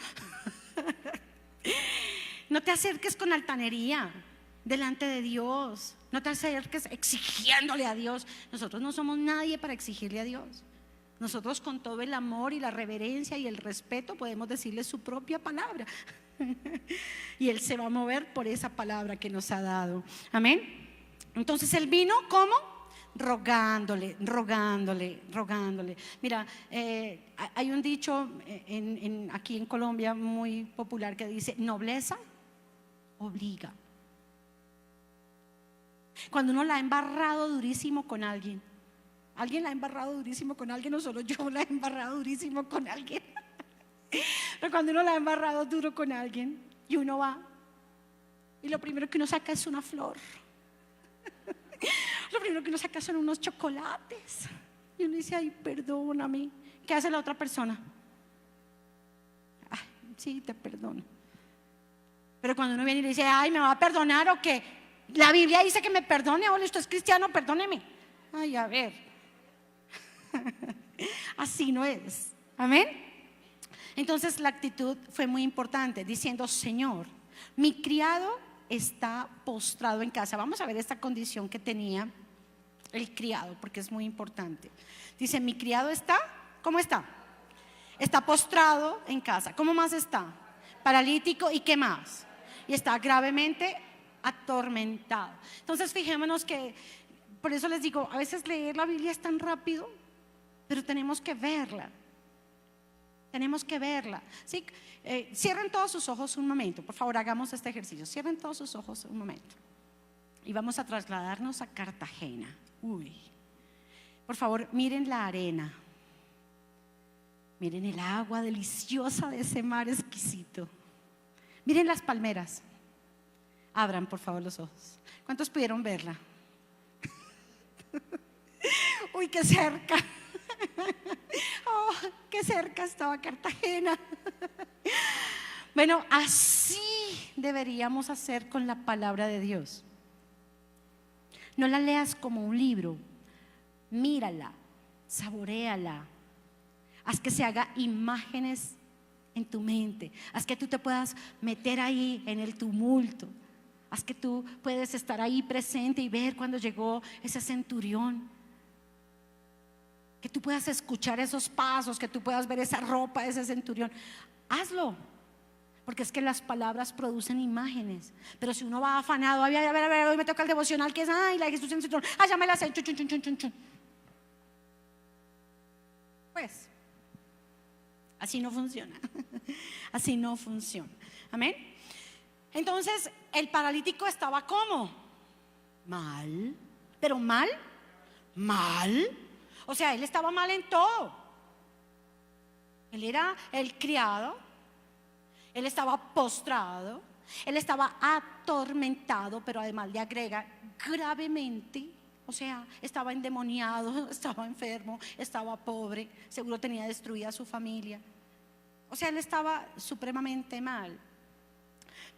No te acerques con altanería delante de Dios. No te acerques exigiéndole a Dios. Nosotros no somos nadie para exigirle a Dios. Nosotros con todo el amor y la reverencia y el respeto podemos decirle su propia palabra. Y Él se va a mover por esa palabra que nos ha dado. Amén. Entonces Él vino, ¿cómo? Rogándole. Mira, hay un dicho aquí en Colombia muy popular que dice, nobleza obliga. Cuando uno la ha embarrado durísimo con alguien la ha embarrado durísimo con alguien, o solo yo la he embarrado durísimo con alguien. Pero cuando uno la ha embarrado duro con alguien y uno va y lo primero que uno saca es una flor, lo primero que uno saca son unos chocolates y uno dice, ay, perdóname. ¿Qué hace la otra persona? Ay, sí, te perdono. Pero cuando uno viene y le dice, ay, ¿me va a perdonar o qué? La Biblia dice que me perdone. Ole, usted es cristiano, perdóneme. Ay, a ver. Así no es. Amén. Entonces la actitud fue muy importante, diciendo, Señor, mi criado está postrado en casa. Vamos a ver esta condición que tenía el criado, porque es muy importante. Dice, mi criado está, ¿cómo está? Está postrado en casa. ¿Cómo más está? Paralítico, ¿y qué más? Y está gravemente atormentado. Entonces fijémonos que, por eso les digo, a veces leer la Biblia es tan rápido, pero tenemos que verla. Tenemos que verla, ¿sí? Cierren todos sus ojos un momento, por favor, hagamos este ejercicio. Cierren todos sus ojos un momento. Y vamos a trasladarnos a Cartagena. Uy. Por favor, miren la arena. Miren el agua deliciosa de ese mar exquisito. Miren las palmeras. Abran, por favor, los ojos. ¿Cuántos pudieron verla? Uy, qué cerca. Oh, qué cerca estaba Cartagena. Bueno, así deberíamos hacer con la palabra de Dios. No la leas como un libro, mírala, saboréala, haz que se haga imágenes en tu mente, haz que tú te puedas meter ahí en el tumulto, haz que tú puedes estar ahí presente y ver cuando llegó ese centurión, que tú puedas escuchar esos pasos, que tú puedas ver esa ropa de ese centurión. Hazlo, porque es que las palabras producen imágenes. Pero si uno va afanado, a ver, hoy me toca el devocional, que es, ay, la Jesús en centurión, ya me la sé, chun, chun, chun, chun, chun. Pues así no funciona. Así no funciona. Amén. Entonces el paralítico estaba ¿cómo? Mal. Pero mal. O sea, él estaba mal en todo. Él era el criado, él estaba postrado, él estaba atormentado, pero además le agrega gravemente. O sea, estaba endemoniado, estaba enfermo, estaba pobre, seguro tenía destruida su familia. O sea, él estaba supremamente mal.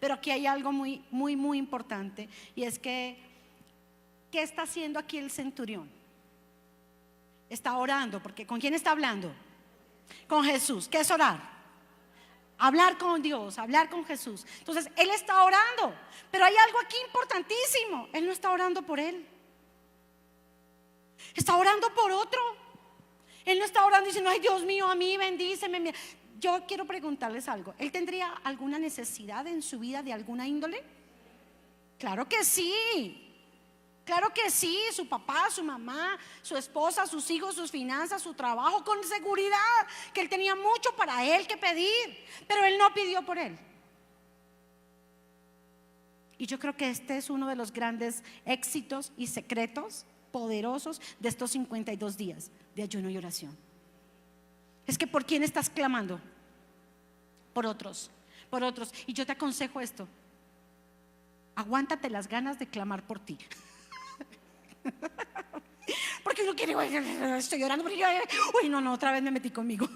Pero aquí hay algo muy, muy, muy importante, y es que, ¿qué está haciendo aquí el centurión? Está orando, porque ¿con quién está hablando? Con Jesús. ¿Qué es orar? Hablar con Dios, hablar con Jesús. Entonces, él está orando, pero hay algo aquí importantísimo. Él no está orando por él, está orando por otro. Él no está orando diciendo, ay, Dios mío, a mí bendíceme. Yo quiero preguntarles algo. ¿Él tendría alguna necesidad en su vida de alguna índole? Claro que sí. Claro que sí, su papá, su mamá, su esposa, sus hijos, sus finanzas, su trabajo, con seguridad que él tenía mucho para él que pedir, pero él no pidió por él. Y yo creo que este es uno de los grandes éxitos y secretos poderosos de estos 52 días de ayuno y oración. Es que ¿por quién estás clamando? Por otros, por otros. Y yo te aconsejo esto: aguántate las ganas de clamar por ti. Porque uno quiere, estoy orando, pero yo, uy, no, otra vez me metí conmigo.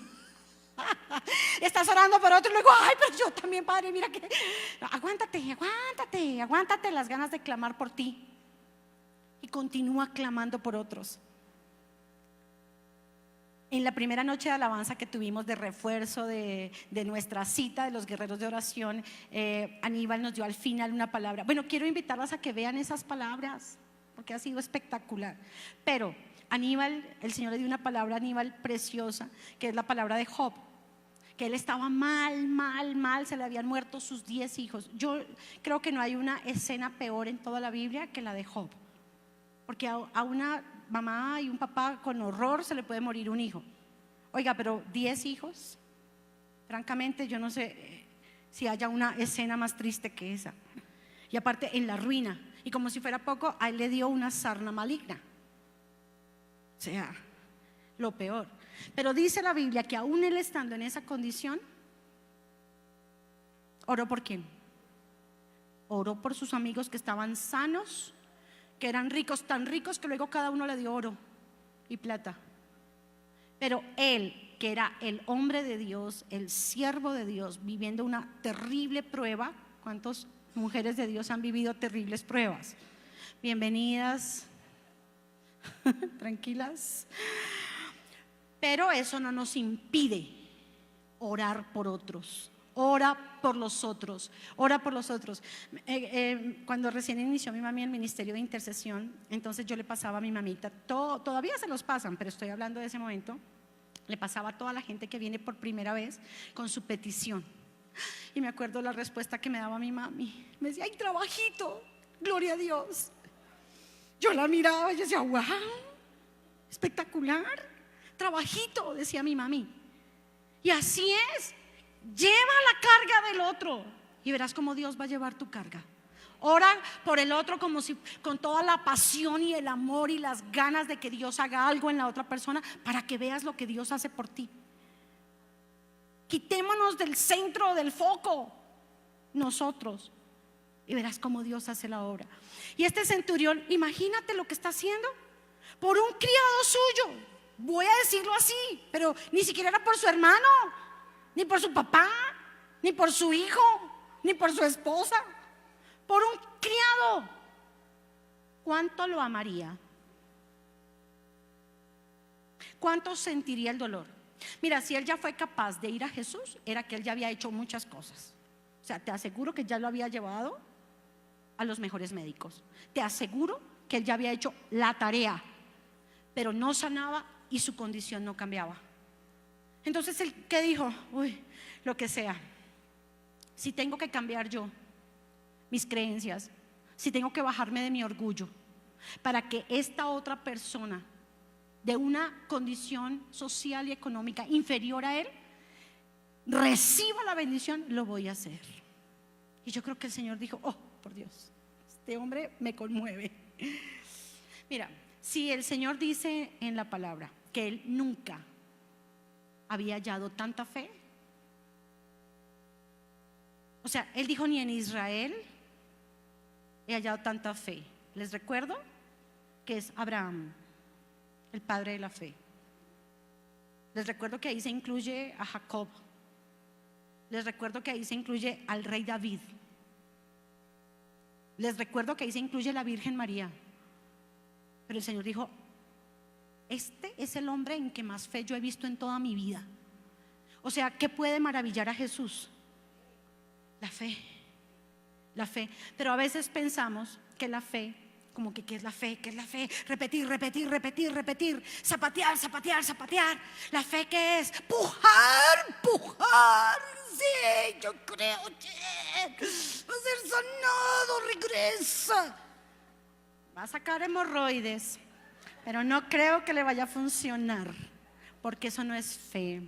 Estás orando por otro y luego, ay, pero yo también, Padre, mira que. Aguántate las ganas de clamar por ti. Y continúa clamando por otros. En la primera noche de alabanza que tuvimos de refuerzo de nuestra cita de los guerreros de oración, Aníbal nos dio al final una palabra. Bueno, quiero invitarlas a que vean esas palabras, porque ha sido espectacular. Pero Aníbal, el Señor le dio una palabra a Aníbal preciosa, que es la palabra de Job, que él estaba mal, se le habían muerto sus 10 hijos. Yo creo que no hay una escena peor en toda la Biblia que la de Job, porque a una mamá y un papá con horror se le puede morir un hijo. Oiga, pero 10 hijos, francamente yo no sé si haya una escena más triste que esa. Y aparte en la ruina, y como si fuera poco, a él le dio una sarna maligna. O sea, lo peor. Pero dice la Biblia que aún él estando en esa condición, ¿oró por quién? Oró por sus amigos que estaban sanos, que eran ricos, tan ricos que luego cada uno le dio oro y plata. Pero él, que era el hombre de Dios, el siervo de Dios, viviendo una terrible prueba ¿Cuántas mujeres de Dios han vivido terribles pruebas? Bienvenidas, tranquilas. Pero eso no nos impide orar por otros. Ora por los otros, ora por los otros. Cuando recién inició mi mami el ministerio de intercesión, entonces yo le pasaba a mi mamita, todavía se los pasan, pero estoy hablando de ese momento, le pasaba a toda la gente que viene por primera vez con su petición. Y me acuerdo la respuesta que me daba mi mami, me decía: ¡ay, trabajito! ¡Gloria a Dios! Yo la miraba y yo decía: ¡wow! ¡Espectacular! ¡Trabajito!, decía mi mami. Y así es. Lleva la carga del otro y verás cómo Dios va a llevar tu carga. Ora por el otro como si con toda la pasión y el amor y las ganas de que Dios haga algo en la otra persona, para que veas lo que Dios hace por ti. Quitémonos del centro del foco nosotros y verás cómo Dios hace la obra. Y este centurión, imagínate lo que está haciendo por un criado suyo. Voy a decirlo así, pero ni siquiera era por su hermano, ni por su papá, ni por su hijo, ni por su esposa, por un criado. ¿Cuánto lo amaría? ¿Cuánto sentiría el dolor? Mira, si él ya fue capaz de ir a Jesús, era que él ya había hecho muchas cosas. O sea, te aseguro que ya lo había llevado a los mejores médicos. Te aseguro que él ya había hecho la tarea, pero no sanaba y su condición no cambiaba. Entonces él, ¿qué dijo? Uy, lo que sea. Si tengo que cambiar yo mis creencias, si tengo que bajarme de mi orgullo para que esta otra persona de una condición social y económica inferior a él reciba la bendición, lo voy a hacer. Y yo creo que el Señor dijo: oh, por Dios, este hombre me conmueve. Mira, si el Señor dice en la palabra que él nunca había hallado tanta fe, o sea, él dijo: ni en Israel he hallado tanta fe. Les recuerdo que es Abraham, el padre de la fe. Les recuerdo que ahí se incluye a Jacob. Les recuerdo que ahí se incluye al rey David. Les recuerdo que ahí se incluye la Virgen María. Pero el Señor dijo: este es el hombre en que más fe yo he visto en toda mi vida. O sea, ¿qué puede maravillar a Jesús? La fe. La fe. Pero a veces pensamos que la fe, como que ¿qué es la fe? ¿Qué es la fe? Repetir, repetir, repetir, repetir. Zapatear, zapatear, zapatear. ¿La fe qué es? Pujar, pujar. Sí, yo creo que va a ser sanado, regresa. Va a sacar hemorroides, pero no creo que le vaya a funcionar, porque eso no es fe.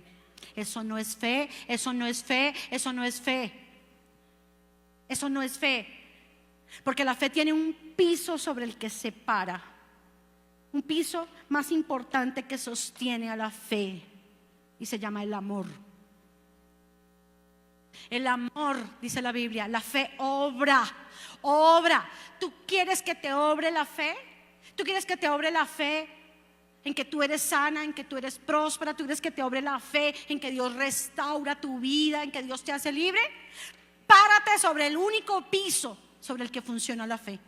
Eso no es fe, eso no es fe, eso no es fe. Eso no es fe. Porque la fe tiene un piso sobre el que se para, un piso más importante que sostiene a la fe, y se llama el amor. El amor, dice la Biblia, la fe obra, obra. ¿Tú quieres que te obre la fe? ¿Tú quieres que te obre la fe en que tú eres sana, en que tú eres próspera? ¿Tú quieres que te obre la fe en que Dios restaura tu vida, en que Dios te hace libre? Párate sobre el único piso sobre el que funciona la fe,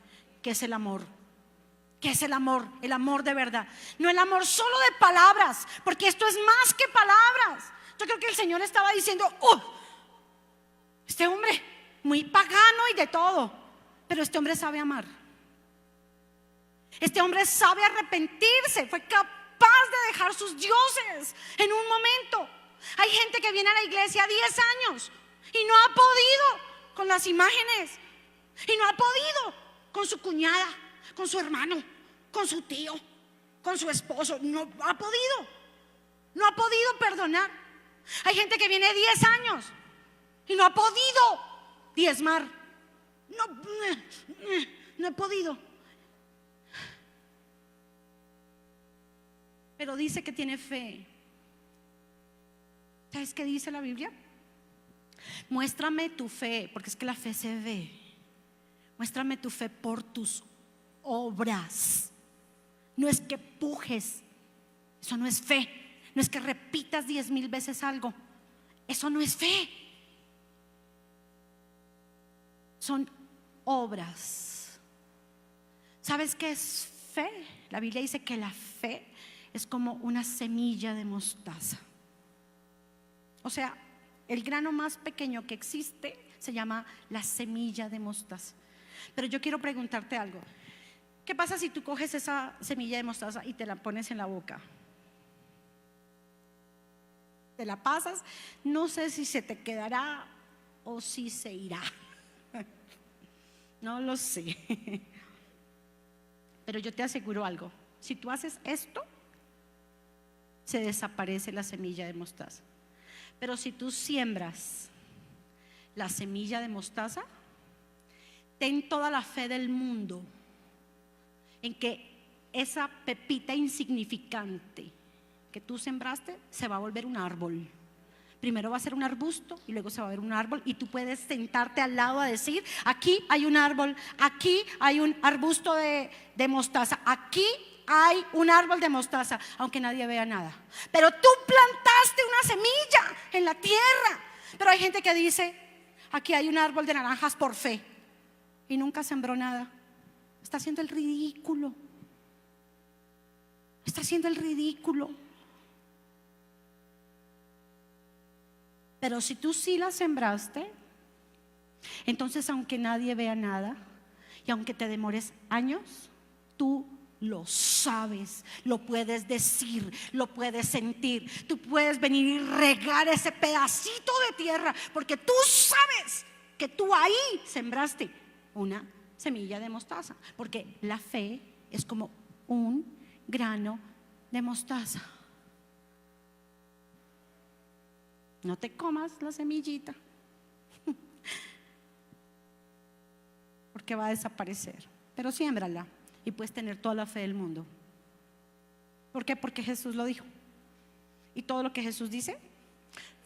que es el amor. ¿Qué es el amor? El amor de verdad. No el amor solo de palabras, porque esto es más que palabras. Yo creo que el Señor estaba diciendo: este hombre muy pagano y de todo, pero este hombre sabe amar. Este hombre sabe arrepentirse, fue capaz de dejar sus dioses en un momento. Hay gente que viene a la iglesia 10 años y no ha podido con las imágenes, y no ha podido con su cuñada, con su hermano, con su tío, con su esposo. No ha podido, no ha podido perdonar. Hay gente que viene 10 años y no ha podido diezmar. No he podido. Pero dice que tiene fe. ¿Sabes qué dice la Biblia? Muéstrame tu fe, porque es que la fe se ve. Muéstrame tu fe por tus obras. No es que pujes, eso no es fe. No es que repitas 10,000 veces algo, eso no es fe. son obras. ¿Sabes qué es fe? La Biblia dice que la fe es como una semilla de mostaza. O sea, el grano más pequeño que existe se llama la semilla de mostaza. Pero yo quiero preguntarte algo. ¿Qué pasa si tú coges esa semilla de mostaza y te la pones en la boca? Te la pasas, no sé si se te quedará o si se irá. No lo sé. Pero yo te aseguro algo. Si tú haces esto, se desaparece la semilla de mostaza. Pero si tú siembras la semilla de mostaza, ten toda la fe del mundo en que esa pepita insignificante que tú sembraste se va a volver un árbol. Primero va a ser un arbusto y luego se va a ver un árbol, y tú puedes sentarte al lado a decir: aquí hay un árbol, aquí hay un arbusto de mostaza, aquí hay un árbol de mostaza, aunque nadie vea nada. Pero tú plantaste una semilla en la tierra. Pero hay gente que dice: aquí hay un árbol de naranjas por fe, y nunca sembró nada. Está haciendo el ridículo. Está haciendo el ridículo. Pero si tú sí la sembraste, entonces aunque nadie vea nada y aunque te demores años, tú lo sabes, lo puedes decir, lo puedes sentir. Tú puedes venir y regar ese pedacito de tierra, porque tú sabes que tú ahí sembraste una semilla de mostaza, porque la fe es como un grano de mostaza. No te comas la semillita, porque va a desaparecer. Pero siémbrala y puedes tener toda la fe del mundo. ¿Por qué? Porque Jesús lo dijo. Y todo lo que Jesús dice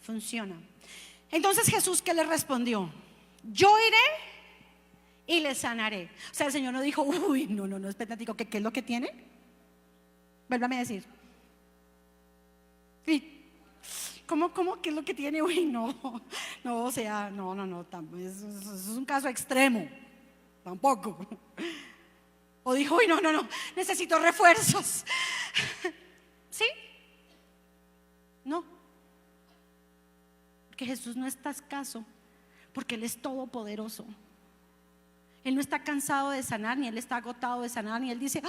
funciona. Entonces Jesús, ¿qué le respondió? Yo iré y le sanaré. O sea, el Señor no dijo: uy, no, espérate, ¿qué es lo que tiene? Vuélvame a decir. ¿Cómo? ¿Qué es lo que tiene? Uy, no, o sea, no, eso es un caso extremo, tampoco. O dijo: uy, no, necesito refuerzos. ¿Sí? No, porque Jesús no está escaso, porque Él es todopoderoso. Él no está cansado de sanar, ni Él está agotado de sanar, ni Él dice: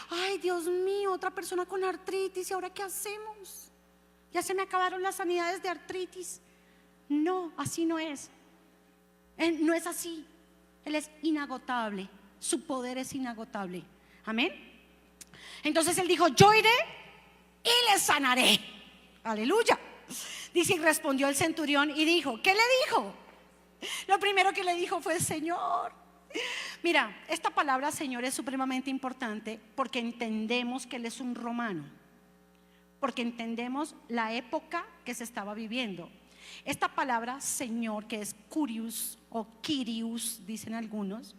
ay, Dios mío, otra persona con artritis, ¿y ahora qué hacemos? Ya se me acabaron las sanidades de artritis. No, así no es. Él no es así. Él es inagotable. Su poder es inagotable. Amén. Entonces Él dijo: yo iré y le sanaré. Aleluya. Dice: y respondió el centurión y dijo. ¿Qué le dijo? Lo primero que le dijo fue: Señor. Mira, esta palabra Señor es supremamente importante, porque entendemos que Él es un romano, porque entendemos la época que se estaba viviendo. Esta palabra Señor, que es Curious o Kyrios, dicen algunos,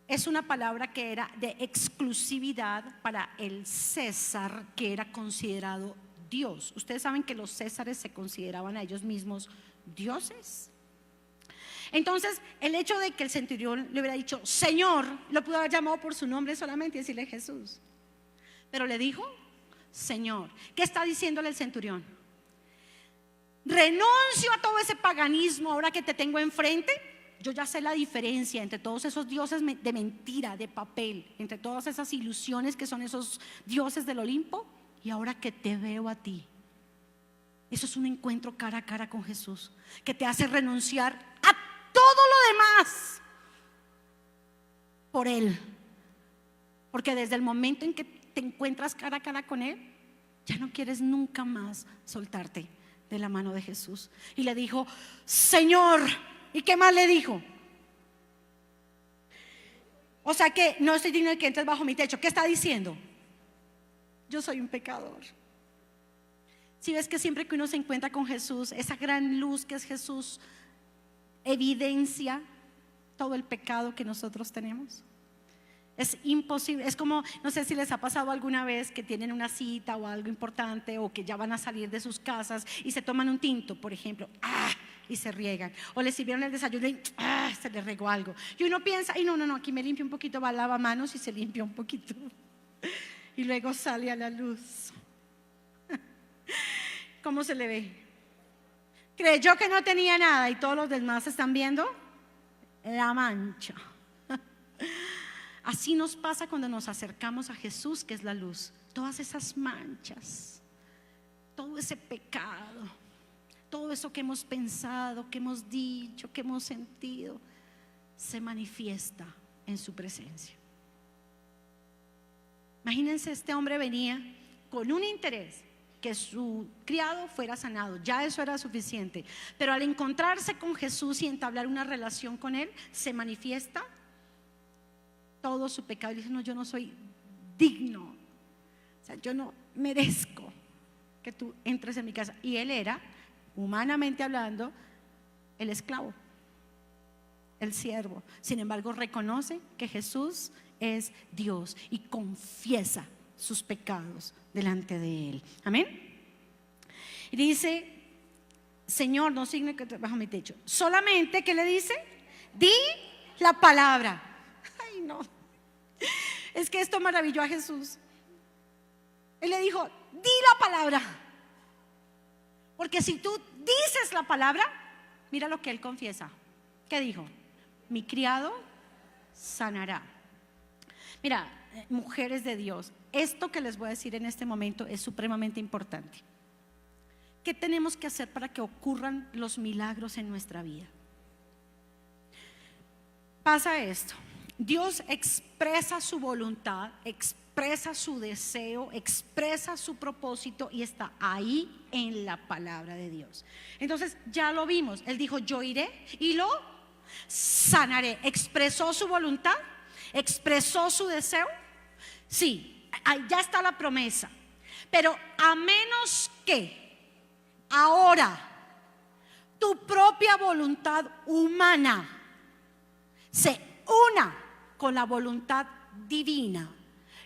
es una palabra que era de exclusividad para el César, que era considerado Dios. Ustedes saben que los césares se consideraban a ellos mismos dioses. Entonces, el hecho de que el centurión le hubiera dicho Señor, lo pudo haber llamado por su nombre solamente y decirle Jesús, pero le dijo Señor. ¿Qué está diciéndole el centurión? Renuncio a todo ese paganismo ahora que te tengo enfrente. Yo ya sé la diferencia entre todos esos dioses de mentira, de papel, entre todas esas ilusiones que son esos dioses del Olimpo, y ahora que te veo a ti. Eso es un encuentro cara a cara con Jesús, que te hace renunciar a todo lo demás por Él. Porque desde el momento en que te encuentras cara a cara con Él, ya no quieres nunca más soltarte de la mano de Jesús. Y le dijo Señor. ¿Y qué más le dijo? O sea que no estoy digno de que entres bajo mi techo. ¿Qué está diciendo? Yo soy un pecador. Si ves que siempre que uno se encuentra con Jesús, esa gran luz que es Jesús evidencia todo el pecado que nosotros tenemos. Es imposible, es como, no sé si les ha pasado alguna vez que tienen una cita o algo importante, o que ya van a salir de sus casas y se toman un tinto, por ejemplo. y se riegan. O le sirvieron el desayuno y se le regó algo. Y uno piensa, ay, no, aquí me limpio un poquito, va, lava manos y se limpia un poquito. Y luego sale a la luz. ¿Cómo se le ve? Creyó que no tenía nada y todos los demás están viendo la mancha. Así nos pasa cuando nos acercamos a Jesús, que es la luz. Todas esas manchas, todo ese pecado, todo eso que hemos pensado, que hemos dicho, que hemos sentido, se manifiesta en su presencia. Imagínense, este hombre venía con un interés, que su criado fuera sanado, ya eso era suficiente. Pero al encontrarse con Jesús y entablar una relación con Él, se manifiesta todo su pecado. Y dice, no, yo no soy digno, o sea, yo no merezco que tú entres en mi casa. Y él era, humanamente hablando, el esclavo, el siervo. Sin embargo, reconoce que Jesús es Dios y confiesa sus pecados delante de Él. Amén. Y dice, Señor, no signe que bajo mi techo. Solamente, ¿qué le dice? Di la palabra. Ay, no. Es que esto maravilló a Jesús. Él le dijo, di la palabra. Porque si tú dices la palabra, mira lo que él confiesa. ¿Qué dijo? Mi criado sanará. Mira, mujeres de Dios, esto que les voy a decir en este momento es supremamente importante. ¿Qué tenemos que hacer para que ocurran los milagros en nuestra vida? Pasa esto. Dios expresa su voluntad, expresa su deseo, expresa su propósito y está ahí en la palabra de Dios. Entonces ya lo vimos. Él dijo, yo iré y lo sanaré. Expresó su voluntad, expresó su deseo. Sí, ya está la promesa. Pero a menos que ahora tu propia voluntad humana se una con la voluntad divina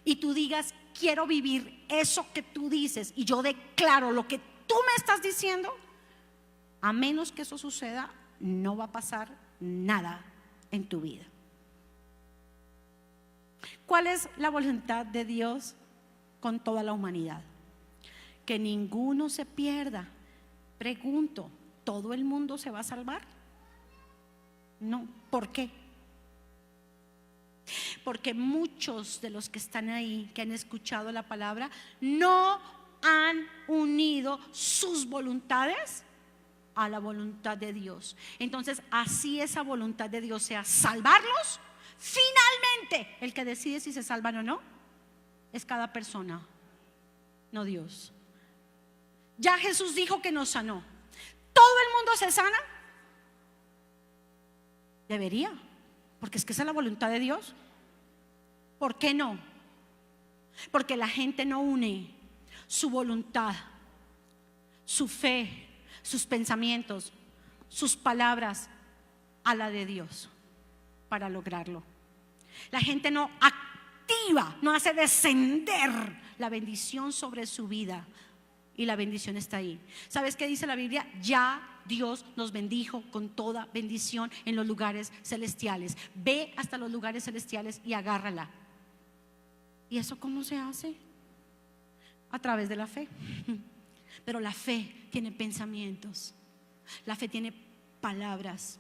y tú digas, quiero vivir eso que tú dices y yo declaro lo que tú me estás diciendo, a menos que eso suceda, no va a pasar nada en tu vida. ¿Cuál es la voluntad de Dios con toda la humanidad? Que ninguno se pierda. Pregunto, ¿todo el mundo se va a salvar? No. ¿Por qué? Porque muchos de los que están ahí, que han escuchado la palabra, no han unido sus voluntades a la voluntad de Dios. Entonces, así esa voluntad de Dios sea salvarlos, finalmente el que decide si se salvan o no es cada persona, no Dios. Ya Jesús dijo que nos sanó. ¿Todo el mundo se sana? Debería, porque es que esa es la voluntad de Dios. ¿Por qué no? Porque la gente no une su voluntad, su fe, sus pensamientos, sus palabras a la de Dios para lograrlo. La gente no activa, no hace descender la bendición sobre su vida y la bendición está ahí. ¿Sabes qué dice la Biblia? Ya Dios nos bendijo con toda bendición en los lugares celestiales. Ve hasta los lugares celestiales y agárrala. ¿Y eso cómo se hace? A través de la fe. Pero la fe tiene pensamientos, la fe tiene palabras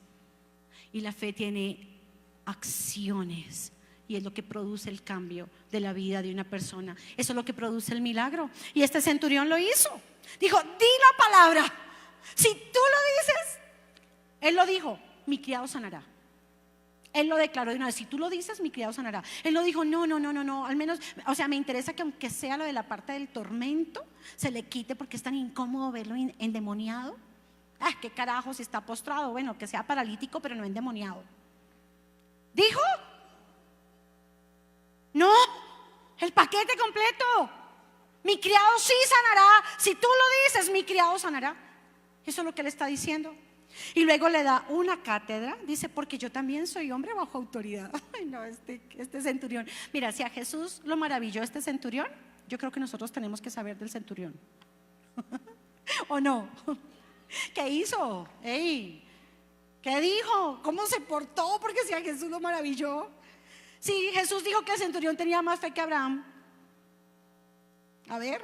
y la fe tiene acciones. Y es lo que produce el cambio de la vida de una persona. Eso es lo que produce el milagro. Y este centurión lo hizo. Dijo, di la palabra. Si tú lo dices, él lo dijo, mi criado sanará. Él lo declaró de una vez, si tú lo dices, mi criado sanará. Él lo dijo, no, al menos, o sea, me interesa que aunque sea lo de la parte del tormento, se le quite porque es tan incómodo verlo endemoniado. Qué carajo, si está postrado, bueno, que sea paralítico, pero no endemoniado. Dijo, no, el paquete completo. Mi criado sí sanará. Si tú lo dices, mi criado sanará. Eso es lo que él está diciendo. Y luego le da una cátedra. Dice, porque yo también soy hombre bajo autoridad. Ay no, este centurión. Mira, si a Jesús lo maravilló este centurión, yo creo que nosotros tenemos que saber del centurión. ¿O no? ¿Qué hizo? Ey, ¿qué dijo? ¿Cómo se portó? Porque si a Jesús lo maravilló. Sí, Jesús dijo que el centurión tenía más fe que Abraham. A ver.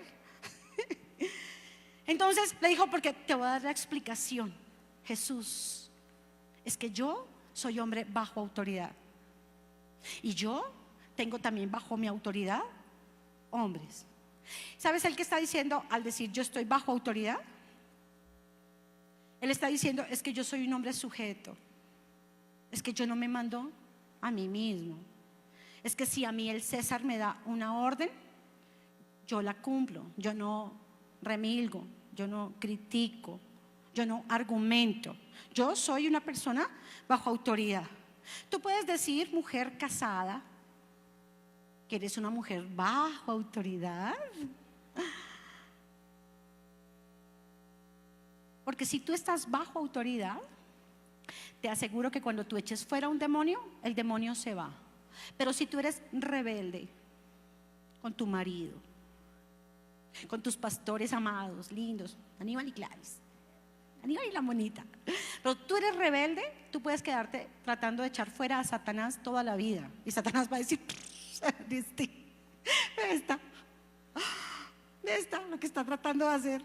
Entonces le dijo, porque te voy a dar la explicación. Jesús, es que yo soy hombre bajo autoridad. Y yo tengo también bajo mi autoridad hombres. ¿Sabes el que está diciendo al decir yo estoy bajo autoridad? Él está diciendo es que yo soy un hombre sujeto. Es que yo no me mando a mí mismo. Es que si a mí el César me da una orden, yo la cumplo. Yo no remilgo, yo no critico, yo no argumento. Yo soy una persona bajo autoridad. Tú puedes decir, mujer casada, que eres una mujer bajo autoridad. Porque si tú estás bajo autoridad, te aseguro que cuando tú eches fuera un demonio, el demonio se va. Pero si tú eres rebelde con tu marido, con tus pastores amados, lindos, Aníbal y Clarice, Aníbal y la monita, pero tú eres rebelde, tú puedes quedarte tratando de echar fuera a Satanás toda la vida. Y Satanás va a decir, esta lo que está tratando de hacer.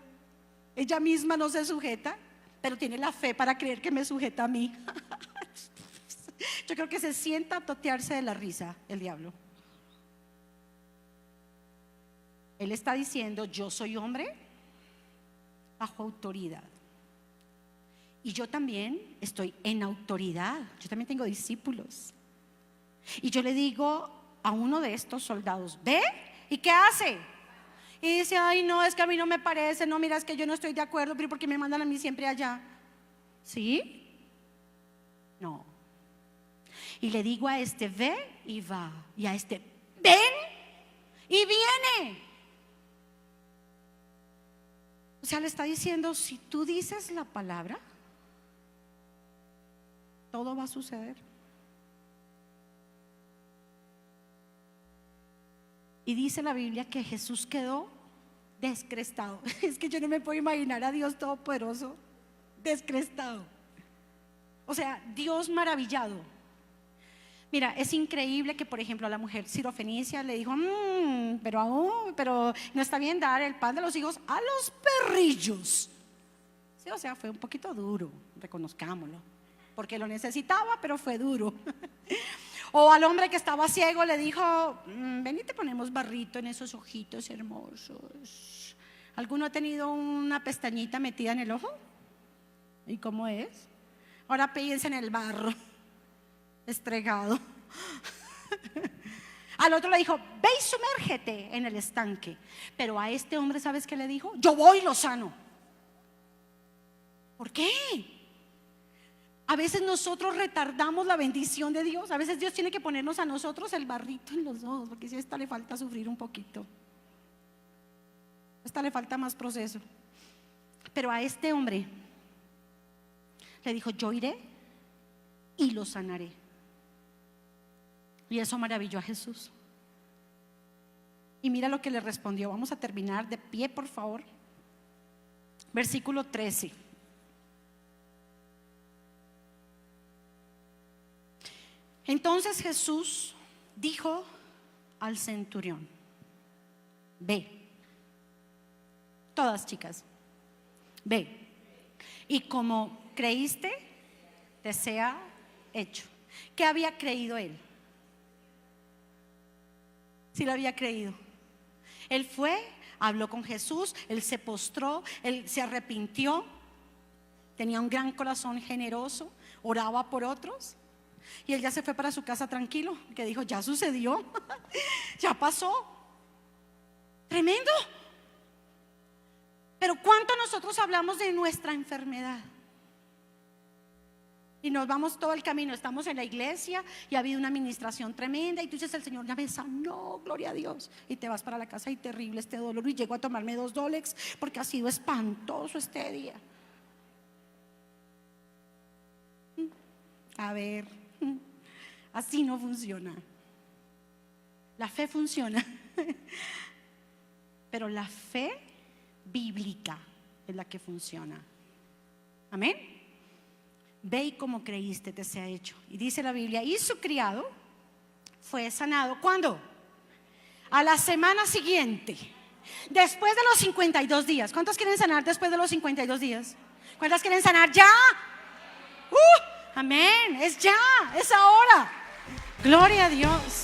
Ella misma no se sujeta, pero tiene la fe para creer que me sujeta a mí. Yo creo que se sienta a totearse de la risa el diablo. Él está diciendo, yo soy hombre bajo autoridad. Y yo también estoy en autoridad. Yo también tengo discípulos. Y yo le digo a uno de estos soldados, ve, ¿y qué hace? Y dice, ay no, es que a mí no me parece, no, mira, es que yo no estoy de acuerdo, pero ¿por qué me mandan a mí siempre allá? ¿Sí? No. Y le digo a este, ve y va. Y a este, ven y viene. O sea, le está diciendo, si tú dices la palabra, todo va a suceder. Y dice la Biblia que Jesús quedó descrestado. Es que yo no me puedo imaginar a Dios Todopoderoso descrestado. O sea, Dios maravillado. Mira, es increíble que, por ejemplo, a la mujer Sirofenicia le dijo, pero no está bien dar el pan de los hijos a los perrillos. Sí, o sea, fue un poquito duro, reconozcámoslo, porque lo necesitaba, pero fue duro. O al hombre que estaba ciego le dijo, ven y te ponemos barrito en esos ojitos hermosos. ¿Alguno ha tenido una pestañita metida en el ojo? ¿Y cómo es? Ahora piensa en el barro estregado. Al otro le dijo, ve y sumérgete en el estanque. Pero a este hombre, ¿sabes qué le dijo? Yo voy y lo sano. ¿Por qué? A veces nosotros retardamos la bendición de Dios. A veces Dios tiene que ponernos a nosotros el barrito en los ojos, porque si a esta le falta sufrir un poquito, a esta le falta más proceso. Pero a este hombre le dijo, yo iré y lo sanaré. Y eso maravilló a Jesús. Y mira lo que le respondió. Vamos a terminar de pie, por favor. Versículo 13. Entonces Jesús dijo al centurión, ve. Todas, chicas, ve. Y como creíste, te sea hecho. ¿Qué había creído él? Sí lo había creído. Él fue, habló con Jesús, él se postró, él se arrepintió, tenía un gran corazón generoso, oraba por otros. Y él ya se fue para su casa tranquilo, que dijo, ya sucedió, ya pasó. Tremendo. Pero ¿cuánto nosotros hablamos de nuestra enfermedad? Y nos vamos todo el camino, estamos en la iglesia y ha habido una administración tremenda y tú dices, el Señor ya me sanó, gloria a Dios. Y te vas para la casa y terrible este dolor y llego a tomarme 2 Dolex porque ha sido espantoso este día. A ver, así no funciona. La fe funciona, pero la fe bíblica es la que funciona. Amén. Ve y como creíste te sea hecho. Y dice la Biblia, y su criado fue sanado. ¿Cuándo? A la semana siguiente, después de los 52 días. ¿Cuántos quieren sanar después de los 52 días? ¿Cuántas quieren sanar ya? Amén, es ya, es ahora. Gloria a Dios.